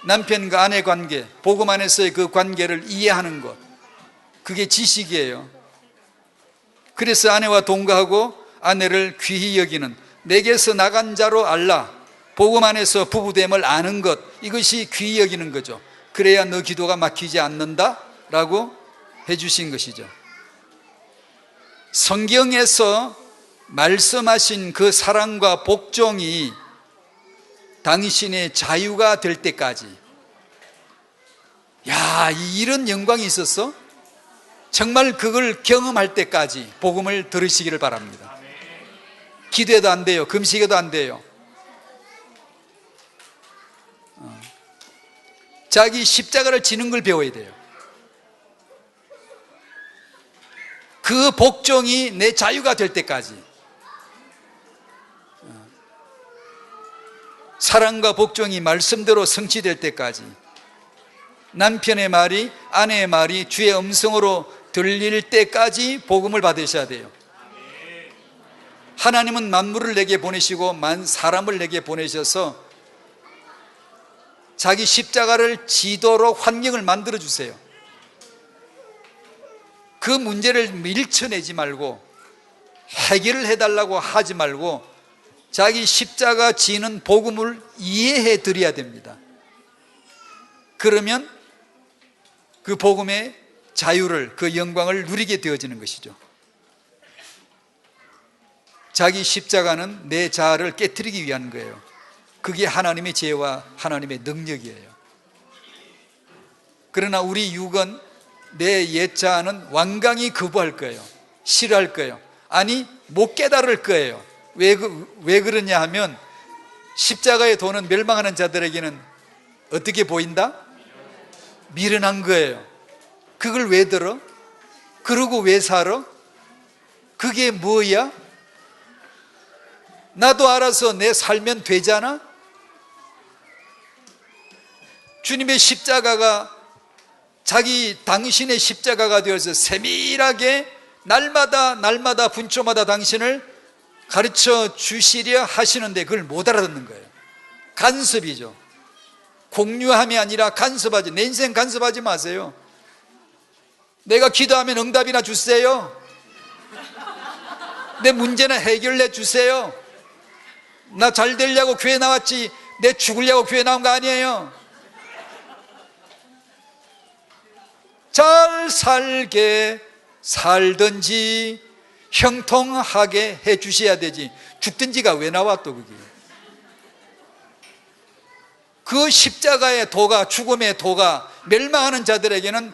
남편과 아내 관계, 복음 안에서의 그 관계를 이해하는 것, 그게 지식이에요. 그래서 아내와 동거하고 아내를 귀히 여기는, 내게서 나간 자로 알라, 복음 안에서 부부됨을 아는 것, 이것이 귀히 여기는 거죠. 그래야 너 기도가 막히지 않는다 라고 해주신 것이죠. 성경에서 말씀하신 그 사랑과 복종이 당신의 자유가 될 때까지, 야, 이런 영광이 있었어? 정말 그걸 경험할 때까지 복음을 들으시기를 바랍니다. 기도해도 안 돼요. 금식해도 안 돼요. 자기 십자가를 지는 걸 배워야 돼요. 그 복종이 내 자유가 될 때까지, 사랑과 복종이 말씀대로 성취될 때까지, 남편의 말이, 아내의 말이 주의 음성으로 들릴 때까지 복음을 받으셔야 돼요. 하나님은 만물을 내게 보내시고 만 사람을 내게 보내셔서 자기 십자가를 지도록 환경을 만들어 주세요. 그 문제를 밀쳐내지 말고 해결을 해달라고 하지 말고 자기 십자가 지는 복음을 이해해 드려야 됩니다. 그러면 그 복음의 자유를, 그 영광을 누리게 되어지는 것이죠. 자기 십자가는 내 자아를 깨트리기 위한 거예요. 그게 하나님의 지혜와 하나님의 능력이에요. 그러나 우리 육은, 내 옛 자아는 완강히 거부할 거예요. 싫어할 거예요. 아니, 못 깨달을 거예요. 왜 그러냐 하면, 십자가의 도는 멸망하는 자들에게는 어떻게 보인다? 미련한 거예요. 그걸 왜 들어? 그러고 왜 살아? 그게 뭐야? 나도 알아서 내 살면 되잖아? 주님의 십자가가 당신의 십자가가 되어서 세밀하게 날마다 분초마다 당신을 가르쳐 주시려 하시는데 그걸 못 알아듣는 거예요. 간섭이죠. 공유함이 아니라 간섭하지. 내 인생 간섭하지 마세요. 내가 기도하면 응답이나 주세요. 내 문제는 해결해 주세요. 나 잘 되려고 교회 나왔지 내 죽으려고 교회 나온 거 아니에요. 잘 살게 살든지 형통하게 해 주셔야 되지, 죽든지가 왜 나와 또 그게. 그 십자가의 도가, 죽음의 도가 멸망하는 자들에게는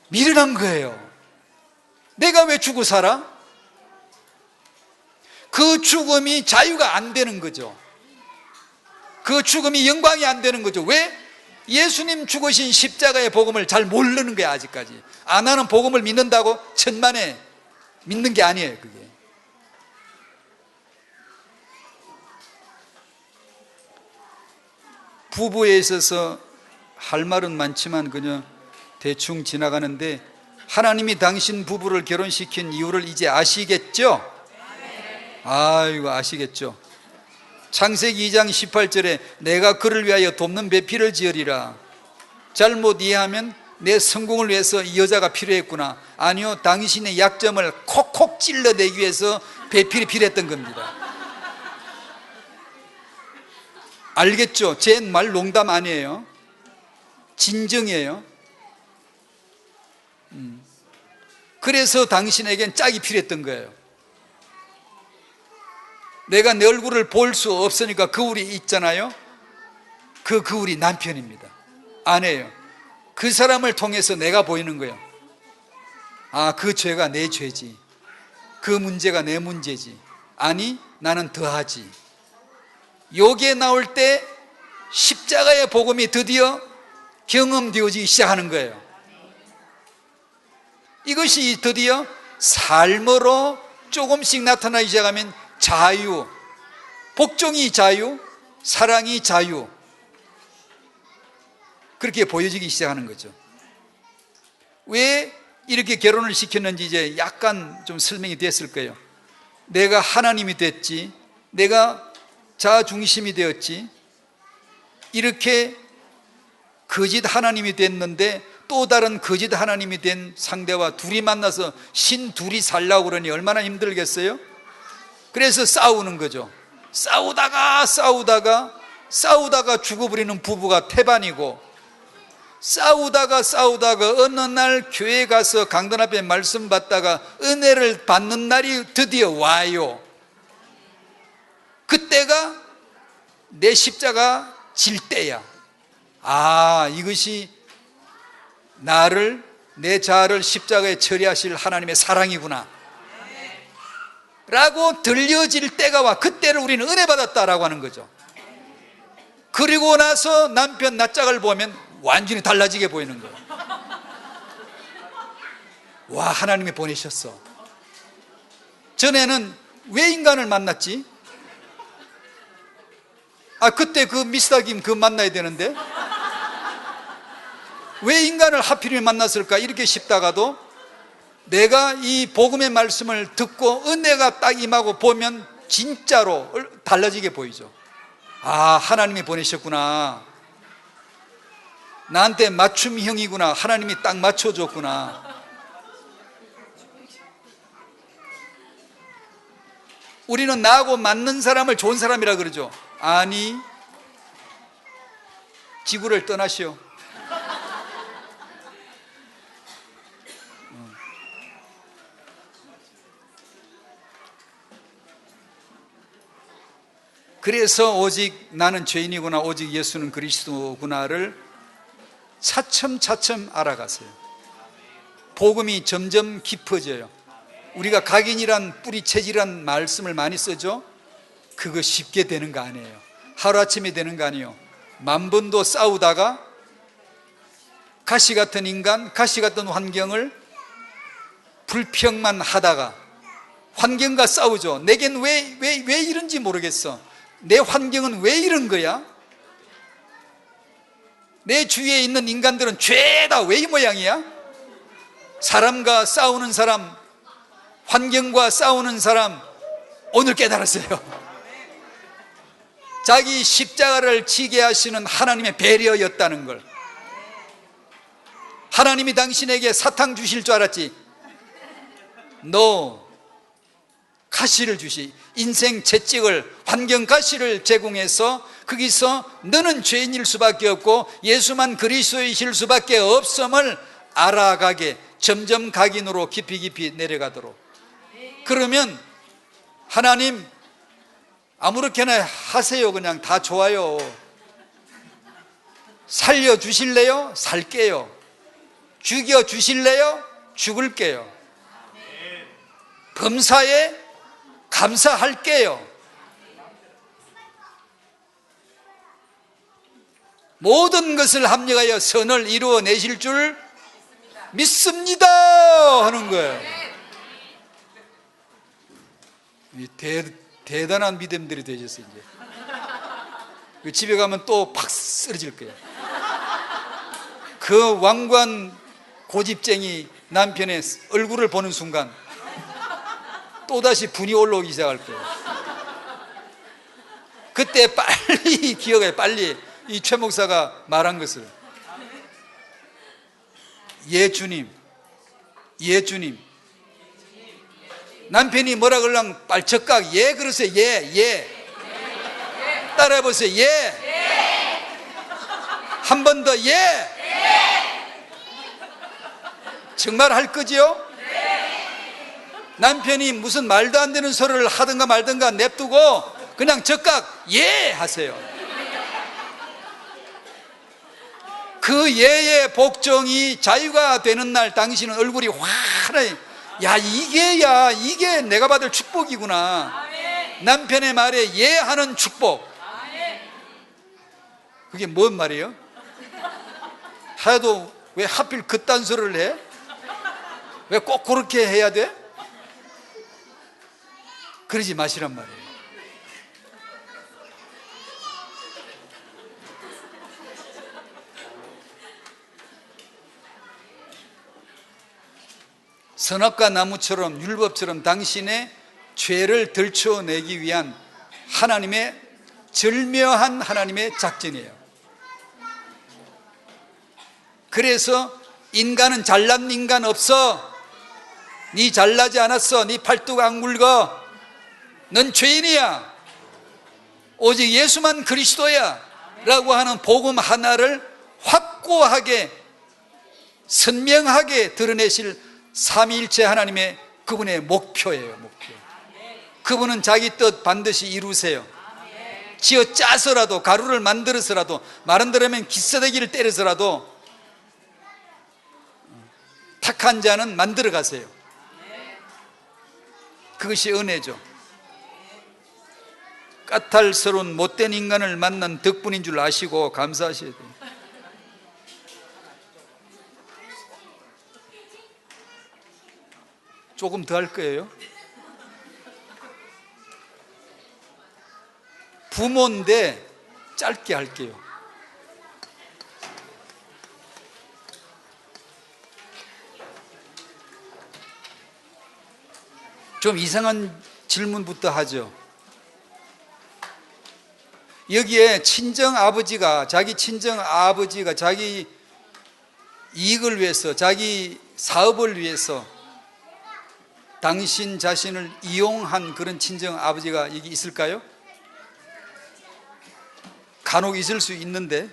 미련한 거예요. 내가 왜 죽고 살아? 그 죽음이 자유가 안 되는 거죠. 그 죽음이 영광이 안 되는 거죠. 왜? 예수님 죽으신 십자가의 복음을 잘 모르는 거야. 아직까지 안 하는 복음을 믿는다고 천만에 믿는 게 아니에요. 그게 부부에 있어서 할 말은 많지만 그냥 대충 지나가는데, 하나님이 당신 부부를 결혼시킨 이유를 이제 아시겠죠? 아이고, 아시겠죠? 창세기 2장 18절에 내가 그를 위하여 돕는 배필을 지으리라. 잘못 이해하면 내 성공을 위해서 이 여자가 필요했구나. 아니요, 당신의 약점을 콕콕 찔러내기 위해서 배필이 필요했던 겁니다. 알겠죠? 제 말 농담 아니에요. 진정이에요. 그래서 당신에겐 짝이 필요했던 거예요. 내가 내 얼굴을 볼 수 없으니까 거울이 있잖아요. 그 거울이 남편입니다. 아내예요. 그 사람을 통해서 내가 보이는 거예요. 아, 그 죄가 내 죄지, 그 문제가 내 문제지. 아니, 나는 더하지. 요게 나올 때 십자가의 복음이 드디어 경험되어지기 시작하는 거예요. 이것이 드디어 삶으로 조금씩 나타나기 시작하면 자유, 복종이 자유, 사랑이 자유, 그렇게 보여지기 시작하는 거죠. 왜 이렇게 결혼을 시켰는지 이제 약간 좀 설명이 됐을 거예요. 내가 하나님이 됐지, 내가 자중심이 되었지, 이렇게 거짓 하나님이 됐는데 또 다른 거짓 하나님이 된 상대와 둘이 만나서 신 둘이 살려고 그러니 얼마나 힘들겠어요? 그래서 싸우는 거죠. 싸우다가 죽어버리는 부부가 태반이고, 싸우다가 어느 날 교회 가서 강단 앞에 말씀 받다가 은혜를 받는 날이 드디어 와요. 그때가 내 십자가 질 때야. 아, 이것이 내 자아를 십자가에 처리하실 하나님의 사랑이구나 라고 들려질 때가 와. 그때를 우리는 은혜 받았다라고 하는 거죠. 그리고 나서 남편 낯짝을 보면 완전히 달라지게 보이는 거예요. 와, 하나님이 보내셨어. 전에는 왜 인간을 만났지? 아, 그때 그 미스터 김 그 만나야 되는데 왜 인간을 하필이면 만났을까 이렇게 싶다가도 내가 이 복음의 말씀을 듣고 은혜가 딱 임하고 보면 진짜로 달라지게 보이죠. 아, 하나님이 보내셨구나. 나한테 맞춤형이구나. 하나님이 딱 맞춰줬구나. 우리는 나하고 맞는 사람을 좋은 사람이라 그러죠. 아니, 지구를 떠나시오. 그래서 오직 나는 죄인이구나, 오직 예수는 그리스도구나를 차츰차츰 알아가세요. 복음이 점점 깊어져요. 우리가 각인이란 뿌리 체질이란 말씀을 많이 쓰죠. 그거 쉽게 되는 거 아니에요. 하루아침에 되는 거 아니에요. 만 번도 싸우다가 가시 같은 인간, 가시 같은 환경을 불평만 하다가 환경과 싸우죠. 내겐 왜 이런지 모르겠어. 내 환경은 왜 이런 거야? 내 주위에 있는 인간들은 죄다 왜 이 모양이야? 사람과 싸우는 사람, 환경과 싸우는 사람, 오늘 깨달았어요. 자기 십자가를 지게 하시는 하나님의 배려였다는 걸. 하나님이 당신에게 사탕 주실 줄 알았지? 너 가시를 주시, 인생 채찍을, 환경 가시를 제공해서 거기서 너는 죄인일 수밖에 없고 예수만 그리스도이실 수밖에 없음을 알아가게, 점점 각인으로 깊이 내려가도록. 그러면 하나님 아무렇게나 하세요. 그냥 다 좋아요. 살려주실래요? 살게요. 죽여주실래요? 죽을게요. 범사에 감사할게요. 모든 것을 합력하여 선을 이루어내실 줄 믿습니다 하는 거예요. 대단한 믿음들이 되셨어요. 이제 집에 가면 또 팍 쓰러질 거예요. 그 왕관 고집쟁이 남편의 얼굴을 보는 순간 또다시 분이 올라오기 시작할 거예요. 그때 빨리 기억해. 빨리 이 최 목사가 말한 것을. 예 주님, 예 주님. 남편이 뭐라 그러려면 빨적각 예 그러세요. 예 따라해보세요. 예. 한 번 더 예. 정말 할 거지요? 남편이 무슨 말도 안 되는 소리를 하든가 말든가 냅두고 그냥 적각 예 하세요. 그 예의 복종이 자유가 되는 날 당신은 얼굴이 환하게, 야 이게 내가 받을 축복이구나. 남편의 말에 예 하는 축복. 그게 뭔 말이에요? 하여도 왜 하필 그딴 소리를 해? 왜 꼭 그렇게 해야 돼? 그러지 마시란 말이에요. 선악과 나무처럼 율법처럼 당신의 죄를 들춰내기 위한 하나님의 절묘한 하나님의 작전이에요. 그래서 인간은 잘난 인간 없어. 네 잘나지 않았어. 네 팔뚝 안 굵어. 넌 죄인이야. 오직 예수만 그리스도야 라고 하는 복음 하나를 확고하게 선명하게 드러내실 삼위일체 하나님의 그분의 목표예요. 목표. 그분은 자기 뜻 반드시 이루세요. 지어 짜서라도, 가루를 만들어서라도, 마른 데라면 기싸대기를 때려서라도 택한 자는 만들어 가세요. 그것이 은혜죠. 까탈스러운 못된 인간을 만난 덕분인 줄 아시고 감사하셔야 돼요. 조금 더 할 거예요. 부모인데 짧게 할게요. 좀 이상한 질문부터 하죠. 여기에 친정아버지가, 자기 친정아버지가 자기 이익을 위해서, 자기 사업을 위해서 당신 자신을 이용한 그런 친정아버지가 여기 있을까요? 간혹 있을 수 있는데,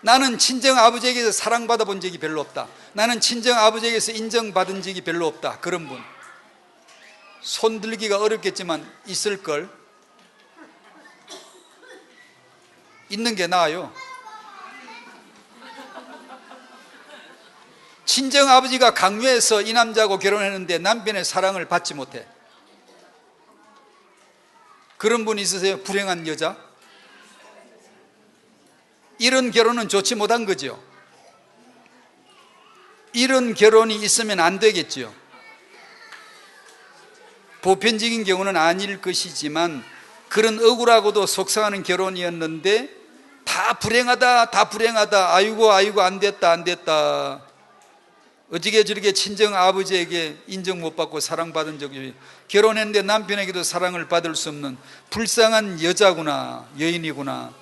나는 친정아버지에게서 사랑받아 본 적이 별로 없다, 나는 친정아버지에게서 인정받은 적이 별로 없다, 그런 분 손들기가 어렵겠지만 있을걸. 있는 게 나아요. 친정아버지가 강요해서 이 남자하고 결혼했는데 남편의 사랑을 받지 못해. 그런 분 있으세요? 불행한 여자? 이런 결혼은 좋지 못한 거죠. 이런 결혼이 있으면 안 되겠죠. 보편적인 경우는 아닐 것이지만 그런 억울하고도 속상하는 결혼이었는데 다 불행하다, 다 불행하다, 아이고 안 됐다, 어떻게 저렇게 친정아버지에게 인정 못 받고 사랑받은 적이, 결혼했는데 남편에게도 사랑을 받을 수 없는 불쌍한 여자구나, 여인이구나,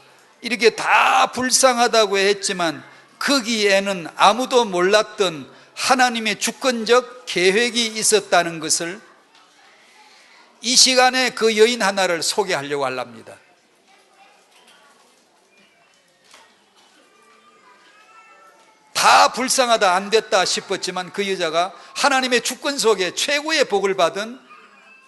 이렇게 다 불쌍하다고 했지만 거기에는 아무도 몰랐던 하나님의 주권적 계획이 있었다는 것을 이 시간에 그 여인 하나를 소개하려고 합니다. 다 불쌍하다, 안 됐다 싶었지만 그 여자가 하나님의 주권 속에 최고의 복을 받은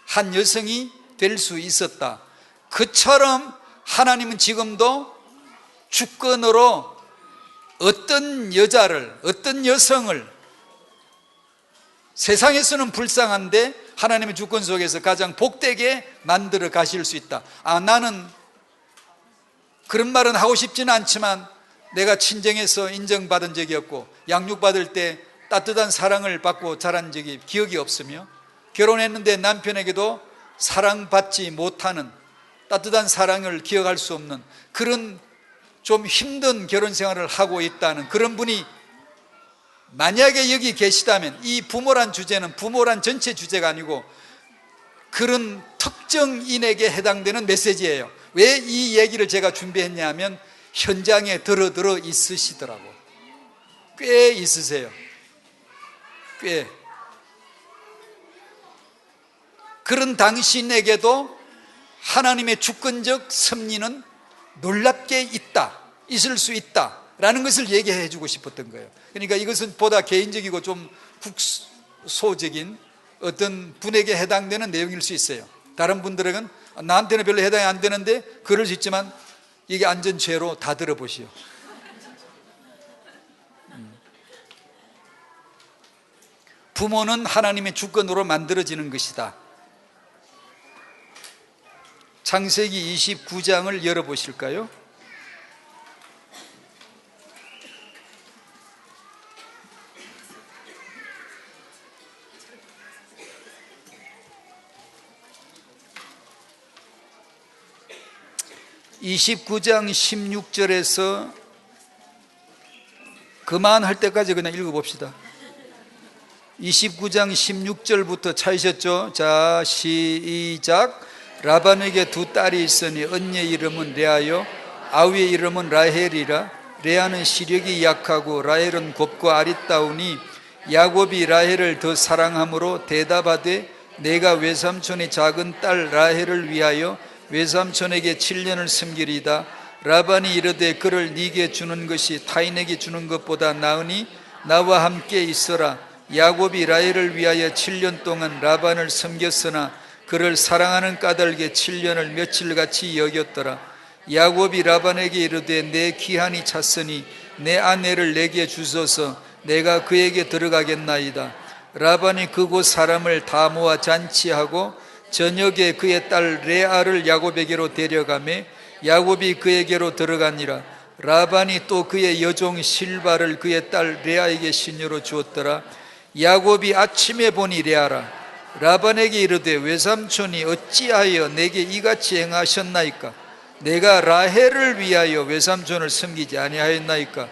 한 여성이 될 수 있었다. 그처럼 하나님은 지금도 주권으로 어떤 여자를, 어떤 여성을, 세상에서는 불쌍한데 하나님의 주권 속에서 가장 복되게 만들어 가실 수 있다. 나는 그런 말은 하고 싶지는 않지만 내가 친정에서 인정받은 적이 없고 양육받을 때 따뜻한 사랑을 받고 자란 적이 기억이 없으며, 결혼했는데 남편에게도 사랑받지 못하는, 따뜻한 사랑을 기억할 수 없는 그런 좀 힘든 결혼 생활을 하고 있다는 그런 분이 만약에 여기 계시다면, 이 부모란 주제는 부모란 전체 주제가 아니고 그런 특정인에게 해당되는 메시지예요. 왜 이 얘기를 제가 준비했냐 하면 현장에 들어 있으시더라고. 꽤 있으세요. 꽤. 그런 당신에게도 하나님의 주권적 섭리는 놀랍게 있다, 있을 수 있다 라는 것을 얘기해 주고 싶었던 거예요. 그러니까 이것은 보다 개인적이고 좀 국소적인 어떤 분에게 해당되는 내용일 수 있어요. 다른 분들에게는 나한테는 별로 해당이 안 되는데 그럴 수 있지만 이게 안전죄로 다 들어보시오. 부모는 하나님의 주권으로 만들어지는 것이다. 창세기 29장을 열어보실까요? (29장) 16절에서 그만할 때까지 그냥 읽어봅시다. 29장 16절부터 찾으셨죠? 자, 시작. 라반에게 두 딸이 있으니 언니의 이름은 레아요 아우의 이름은 라헬이라. 레아는 시력이 약하고 라헬은 곱고 아리따우니 야곱이 라헬을 더 사랑함으로 대답하되 내가 외삼촌의 작은 딸 라헬을 위하여 외삼촌에게 7년을 섬기리다. 라반이 이르되 그를 네게 주는 것이 타인에게 주는 것보다 나으니 나와 함께 있어라. 야곱이 라헬을 위하여 7년 동안 라반을 섬겼으나 그를 사랑하는 까닭에 7년을 며칠같이 여겼더라. 야곱이 라반에게 이르되 내 기한이 찼으니 내 아내를 내게 주소서. 내가 그에게 들어가겠나이다. 라반이 그곳 사람을 다 모아 잔치하고 저녁에 그의 딸 레아를 야곱에게로 데려가매 야곱이 그에게로 들어가니라. 라반이 또 그의 여종 실바를 그의 딸 레아에게 시녀로 주었더라. 야곱이 아침에 보니 레아라. 라반에게 이르되 외삼촌이 어찌하여 내게 이같이 행하셨나이까? 내가 라헬을 위하여 외삼촌을 섬기지 아니하였나이까?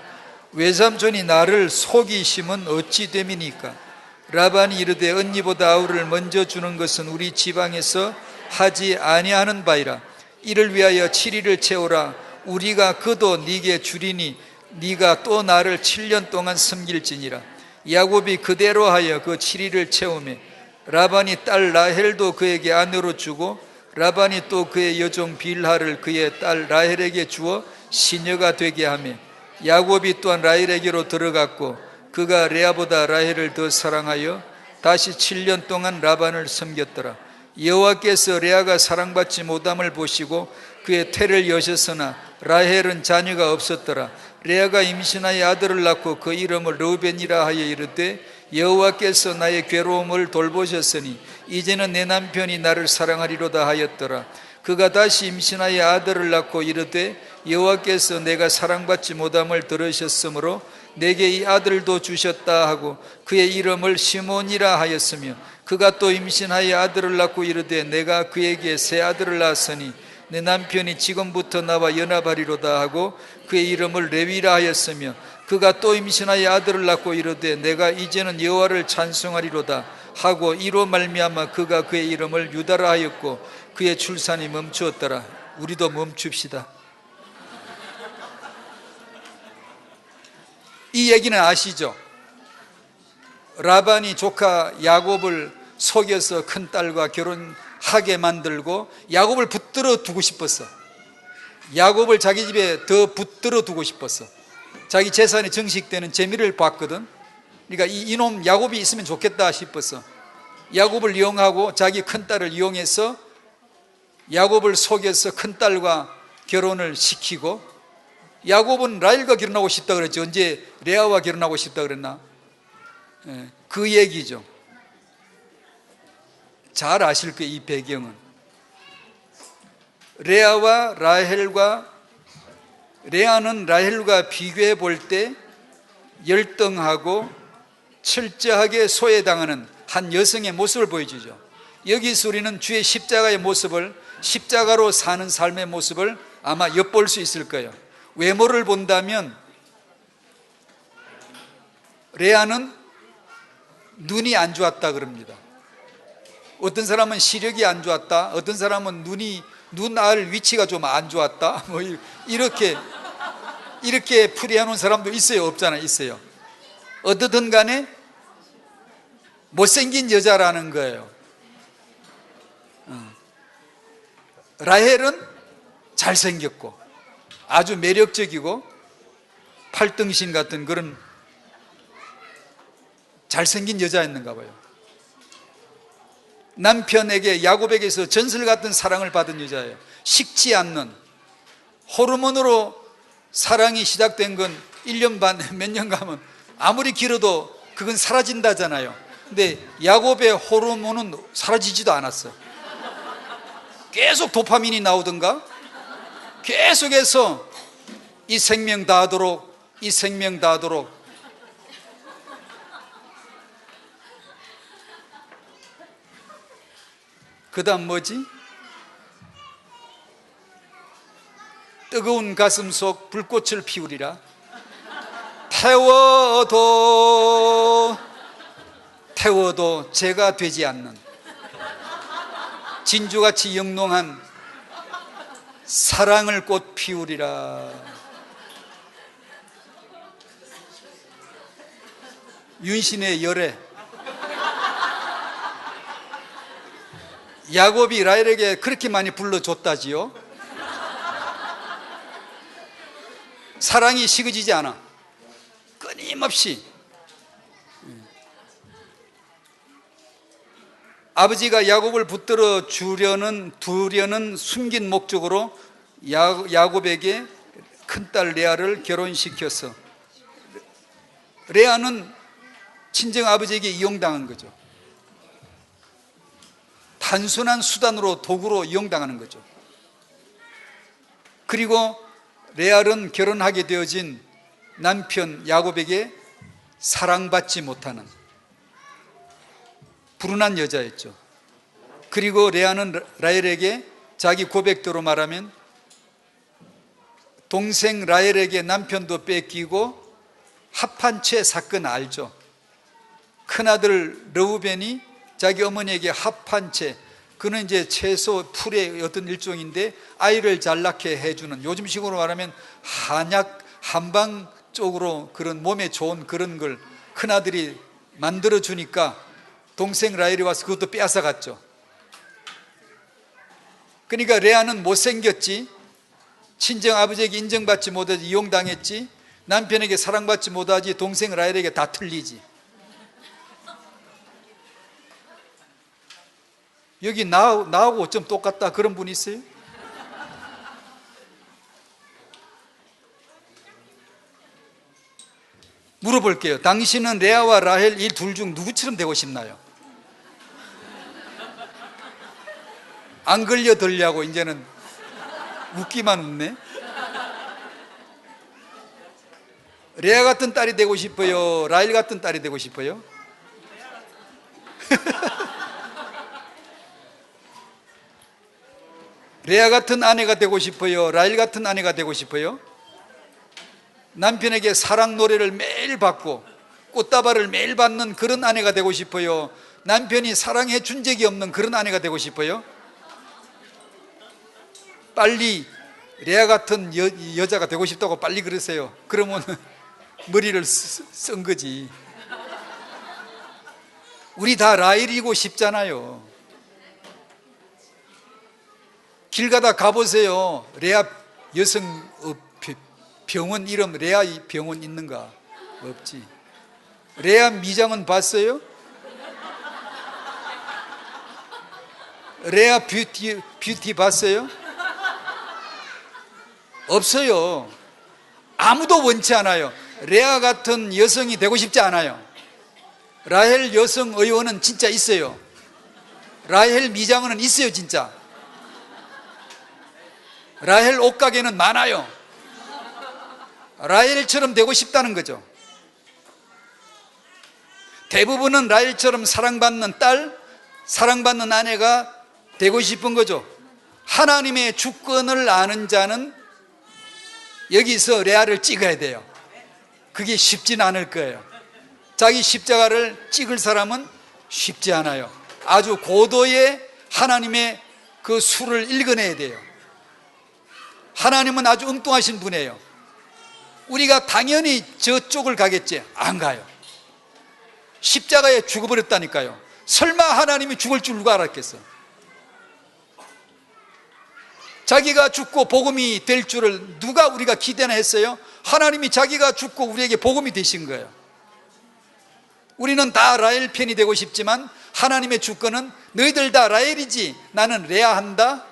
외삼촌이 나를 속이심은 어찌 됨이니까? 라반이 이르되 언니보다 아우를 먼저 주는 것은 우리 지방에서 하지 아니하는 바이라. 이를 위하여 7일을 채우라. 우리가 그도 네게 주리니 네가 또 나를 7년 동안 섬길지니라. 야곱이 그대로 하여 그 7일을 채우매 라반이 딸 라헬도 그에게 아내로 주고 라반이 또 그의 여종 빌하를 그의 딸 라헬에게 주어 시녀가 되게 하며 야곱이 또한 라헬에게로 들어갔고 그가 레아보다 라헬을 더 사랑하여 다시 7년 동안 라반을 섬겼더라. 여호와께서 레아가 사랑받지 못함을 보시고 그의 태를 여셨으나 라헬은 자녀가 없었더라. 레아가 임신하여 아들을 낳고 그 이름을 르우벤이라 하여 이르되 여호와께서 나의 괴로움을 돌보셨으니 이제는 내 남편이 나를 사랑하리로다 하였더라. 그가 다시 임신하여 아들을 낳고 이르되 여호와께서 내가 사랑받지 못함을 들으셨으므로 내게 이 아들도 주셨다 하고 그의 이름을 시몬이라 하였으며 그가 또 임신하여 아들을 낳고 이르되 내가 그에게 새 아들을 낳았으니 내 남편이 지금부터 나와 연합하리로다 하고 그의 이름을 레위라 하였으며 그가 또 임신하여 아들을 낳고 이르되 내가 이제는 여호와를 찬송하리로다 하고 이로 말미암아 그가 그의 이름을 유다라 하였고 그의 출산이 멈추었더라. 우리도 멈춥시다. 이 얘기는 아시죠? 라반이 조카 야곱을 속여서 큰딸과 결혼하게 만들고 야곱을 붙들어 두고 싶었어. 야곱을 자기 집에 더 붙들어 두고 싶었어. 자기 재산이 증식되는 재미를 봤거든. 그러니까 이놈 야곱이 있으면 좋겠다 싶었어. 야곱을 이용하고 자기 큰딸을 이용해서 야곱을 속여서 큰딸과 결혼을 시키고 야곱은 라헬과 결혼하고 싶다 그랬죠. 언제 레아와 결혼하고 싶다 그랬나? 그 얘기죠. 잘 아실 거예요. 이 배경은 레아와 라헬과 레아는 라헬과 비교해 볼 때 열등하고 철저하게 소외당하는 한 여성의 모습을 보여주죠. 여기서 우리는 주의 십자가의 모습을, 십자가로 사는 삶의 모습을 아마 엿볼 수 있을 거예요. 외모를 본다면 레아는 눈이 안 좋았다 그럽니다. 어떤 사람은 시력이 안 좋았다, 어떤 사람은 눈알 위치가 좀 안 좋았다, 뭐 이렇게 풀이하는 사람도 있어요, 없잖아요? 있어요. 어떻든 간에 못생긴 여자라는 거예요. 라헬은 잘생겼고 아주 매력적이고 팔등신 같은 그런 잘생긴 여자였는가 봐요. 남편에게 야곱에게서 전설 같은 사랑을 받은 여자예요. 식지 않는, 호르몬으로 사랑이 시작된 건 1년 반, 몇 년 가면 아무리 길어도 그건 사라진다잖아요. 근데 야곱의 호르몬은 사라지지도 않았어요. 계속 도파민이 나오던가 계속해서 이 생명 다하도록, 이 생명 다하도록. 그 다음 뭐지? 뜨거운 가슴 속 불꽃을 피우리라. 태워도 죄가 되지 않는 진주같이 영롱한 사랑을 꽃 피우리라. 윤신의 열애. 야곱이 라헬에게 그렇게 많이 불러줬다지요. 사랑이 식어지지 않아. 끊임없이. 아버지가 야곱을 붙들어 두려는 숨긴 목적으로 야곱에게 큰딸 레아를 결혼시켜서, 레아는 친정 아버지에게 이용당한 거죠. 단순한 수단으로, 도구로 이용당하는 거죠. 그리고 레알은 결혼하게 되어진 남편 야곱에게 사랑받지 못하는 불운한 여자였죠. 그리고 레아는 라헬에게 자기 고백대로 말하면 동생 라헬에게 남편도 뺏기고 합한 채 사건 알죠. 큰아들 르우벤이 자기 어머니에게 합한 채, 그는 이제 채소 풀의 어떤 일종인데 아이를 잘 낳게 해주는, 요즘식으로 말하면 한약, 한방 쪽으로 그런 몸에 좋은 그런 걸 큰아들이 만들어주니까 동생 라헬이 와서 그것도 빼앗아 갔죠. 그러니까 레아는 못생겼지, 친정 아버지에게 인정받지 못하지, 이용당했지, 남편에게 사랑받지 못하지, 동생 라헬에게 다 틀리지. 여기 나하고 좀 똑같다 그런 분 있어요? 물어볼게요. 당신은 레아와 라헬 이 둘 중 누구처럼 되고 싶나요? 안 걸려들려고 이제는 웃기만 웃네. 레아 같은 딸이 되고 싶어요? 라헬 같은 딸이 되고 싶어요? 레아 같은 아내가 되고 싶어요? 라헬 같은 아내가 되고 싶어요? 남편에게 사랑 노래를 매일 받고 꽃다발을 매일 받는 그런 아내가 되고 싶어요? 남편이 사랑해 준 적이 없는 그런 아내가 되고 싶어요? 빨리 레아 같은 여자가 되고 싶다고 빨리 그러세요. 그러면 머리를 쓴 거지. 우리 다 라헬이고 싶잖아요. 길 가다 가보세요. 레아 여성 병원 이름 레아 병원 있는가? 없지. 레아 미장은 봤어요? 레아 뷰티 봤어요? 없어요. 아무도 원치 않아요. 레아 같은 여성이 되고 싶지 않아요. 라헬 여성 의원은 진짜 있어요. 라헬 미장원은 있어요 진짜. 라헬 옷가게는 많아요. 라헬처럼 되고 싶다는 거죠. 대부분은 라헬처럼 사랑받는 딸, 사랑받는 아내가 되고 싶은 거죠. 하나님의 주권을 아는 자는 여기서 레아를 찍어야 돼요. 그게 쉽진 않을 거예요. 자기 십자가를 찍을 사람은 쉽지 않아요. 아주 고도의 하나님의 그 수를 읽어내야 돼요. 하나님은 아주 엉뚱하신 분이에요. 우리가 당연히 저쪽을 가겠지, 안 가요. 십자가에 죽어버렸다니까요. 설마 하나님이 죽을 줄 누가 알았겠어? 자기가 죽고 복음이 될 줄을 누가 우리가 기대나 했어요? 하나님이 자기가 죽고 우리에게 복음이 되신 거예요. 우리는 다 라헬 편이 되고 싶지만 하나님의 주권은 너희들 다 라헬이지 나는 레아 한다.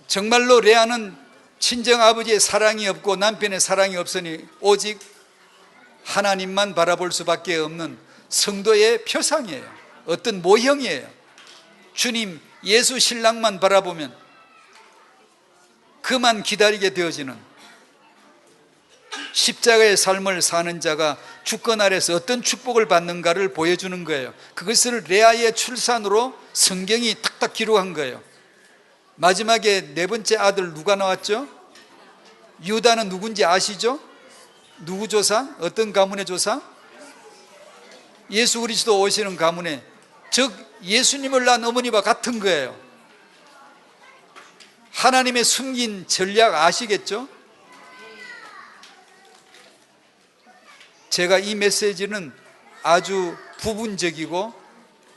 정말로 레아는 친정아버지의 사랑이 없고 남편의 사랑이 없으니 오직 하나님만 바라볼 수밖에 없는 성도의 표상이에요. 어떤 모형이에요. 주님 예수 신랑만 바라보면 그만 기다리게 되어지는 십자가의 삶을 사는 자가 주권 아래서 어떤 축복을 받는가를 보여주는 거예요. 그것을 레아의 출산으로 성경이 탁탁 기록한 거예요. 마지막에 네 번째 아들 누가 나왔죠? 유다는 누군지 아시죠? 누구 조상? 어떤 가문의 조상? 예수 그리스도 오시는 가문의, 즉 예수님을 낳은 어머니와 같은 거예요. 하나님의 숨긴 전략 아시겠죠? 제가 이 메시지는 아주 부분적이고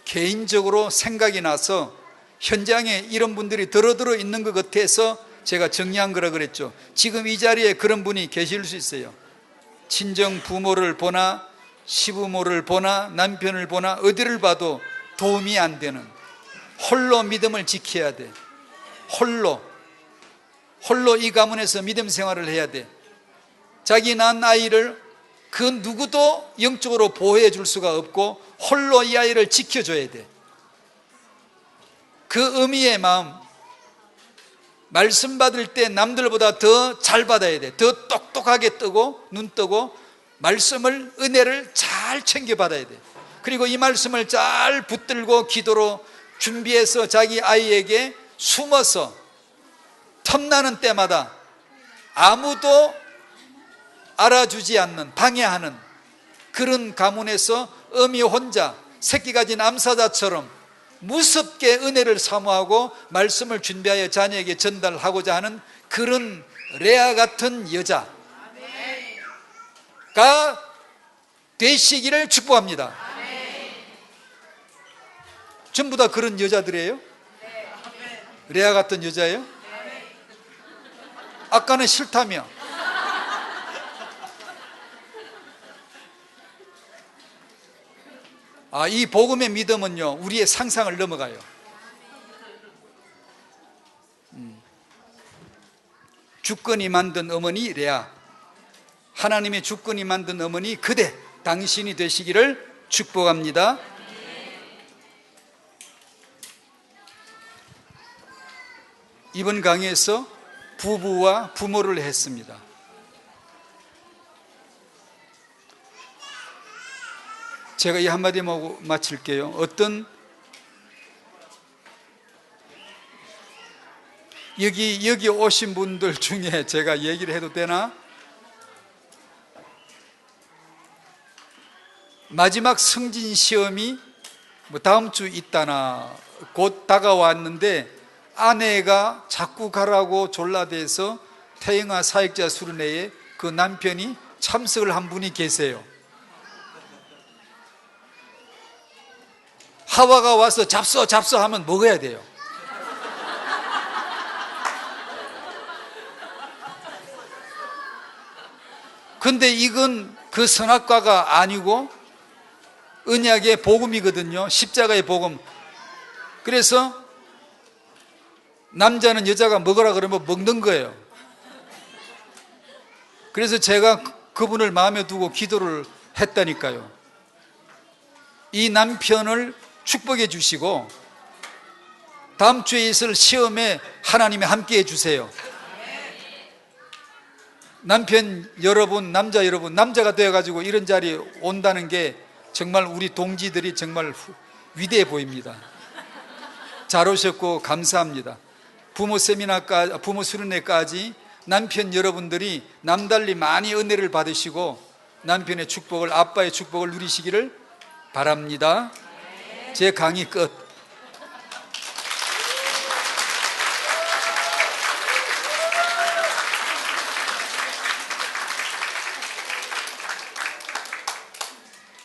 개인적으로 생각이 나서 현장에 이런 분들이 들어 있는 것 같아서 제가 정리한 거라 그랬죠. 지금 이 자리에 그런 분이 계실 수 있어요. 친정 부모를 보나 시부모를 보나 남편을 보나 어디를 봐도 도움이 안 되는, 홀로 믿음을 지켜야 돼. 홀로 이 가문에서 믿음 생활을 해야 돼. 자기 낳은 아이를 그 누구도 영적으로 보호해 줄 수가 없고 홀로 이 아이를 지켜줘야 돼. 그 의미의 마음, 말씀 받을 때 남들보다 더 잘 받아야 돼. 더 똑똑하게 뜨고 눈 뜨고 말씀을, 은혜를 잘 챙겨 받아야 돼. 그리고 이 말씀을 잘 붙들고 기도로 준비해서 자기 아이에게 숨어서 틈나는 때마다 아무도 알아주지 않는, 방해하는 그런 가문에서 어미 혼자 새끼 가진 암사자처럼 무섭게 은혜를 사모하고 말씀을 준비하여 자녀에게 전달하고자 하는 그런 레아 같은 여자가 되시기를 축복합니다. 전부 다 그런 여자들이에요? 레아 같은 여자예요? 아까는 싫다며. 이 복음의 믿음은요, 우리의 상상을 넘어가요. 주권이 만든 어머니 레아, 하나님의 주권이 만든 어머니 그대, 당신이 되시기를 축복합니다. 이번 강의에서 부부와 부모를 했습니다. 제가 이 한마디 하고 마칠게요. 어떤 여기 오신 분들 중에 제가 얘기를 해도 되나? 마지막 승진 시험이 다음 주 있다나 곧 다가왔는데 아내가 자꾸 가라고 졸라대서 태영아 사역자 수련회에 그 남편이 참석을 한 분이 계세요. 하와가 와서 잡숴 하면 먹어야 돼요. 근데 이건 그 선악과가 아니고 언약의 복음이거든요. 십자가의 복음. 그래서 남자는 여자가 먹으라 그러면 먹는 거예요. 그래서 제가 그분을 마음에 두고 기도를 했다니까요. 이 남편을 축복해 주시고 다음 주에 있을 시험에 하나님이 함께 해 주세요. 남편 여러분, 남자 여러분, 남자가 되어가지고 이런 자리에 온다는 게 정말 우리 동지들이 정말 위대해 보입니다. 잘 오셨고 감사합니다. 부모 세미나까지, 부모 수련회까지 남편 여러분들이 남달리 많이 은혜를 받으시고 남편의 축복을, 아빠의 축복을 누리시기를 바랍니다. 제 강의 끝.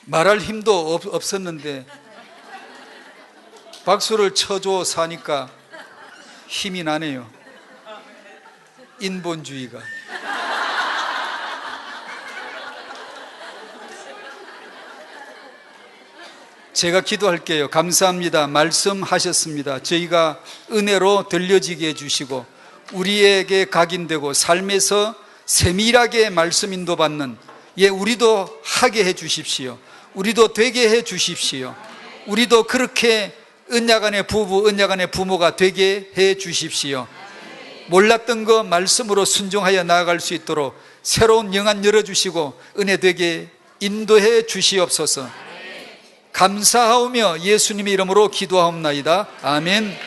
말할 힘도 없었는데 박수를 쳐줘 사니까 힘이 나네요. 인본주의가. 제가 기도할게요. 감사합니다. 말씀하셨습니다. 저희가 은혜로 들려지게 해주시고 우리에게 각인되고 삶에서 세밀하게 말씀 인도받는 우리도 하게 해 주십시오. 우리도 되게 해 주십시오. 우리도 그렇게 언약 안의 부부, 언약 안의 부모가 되게 해 주십시오. 몰랐던 거 말씀으로 순종하여 나아갈 수 있도록 새로운 영안 열어주시고 은혜 되게 인도해 주시옵소서. 감사하오며 예수님의 이름으로 기도하옵나이다. 아멘.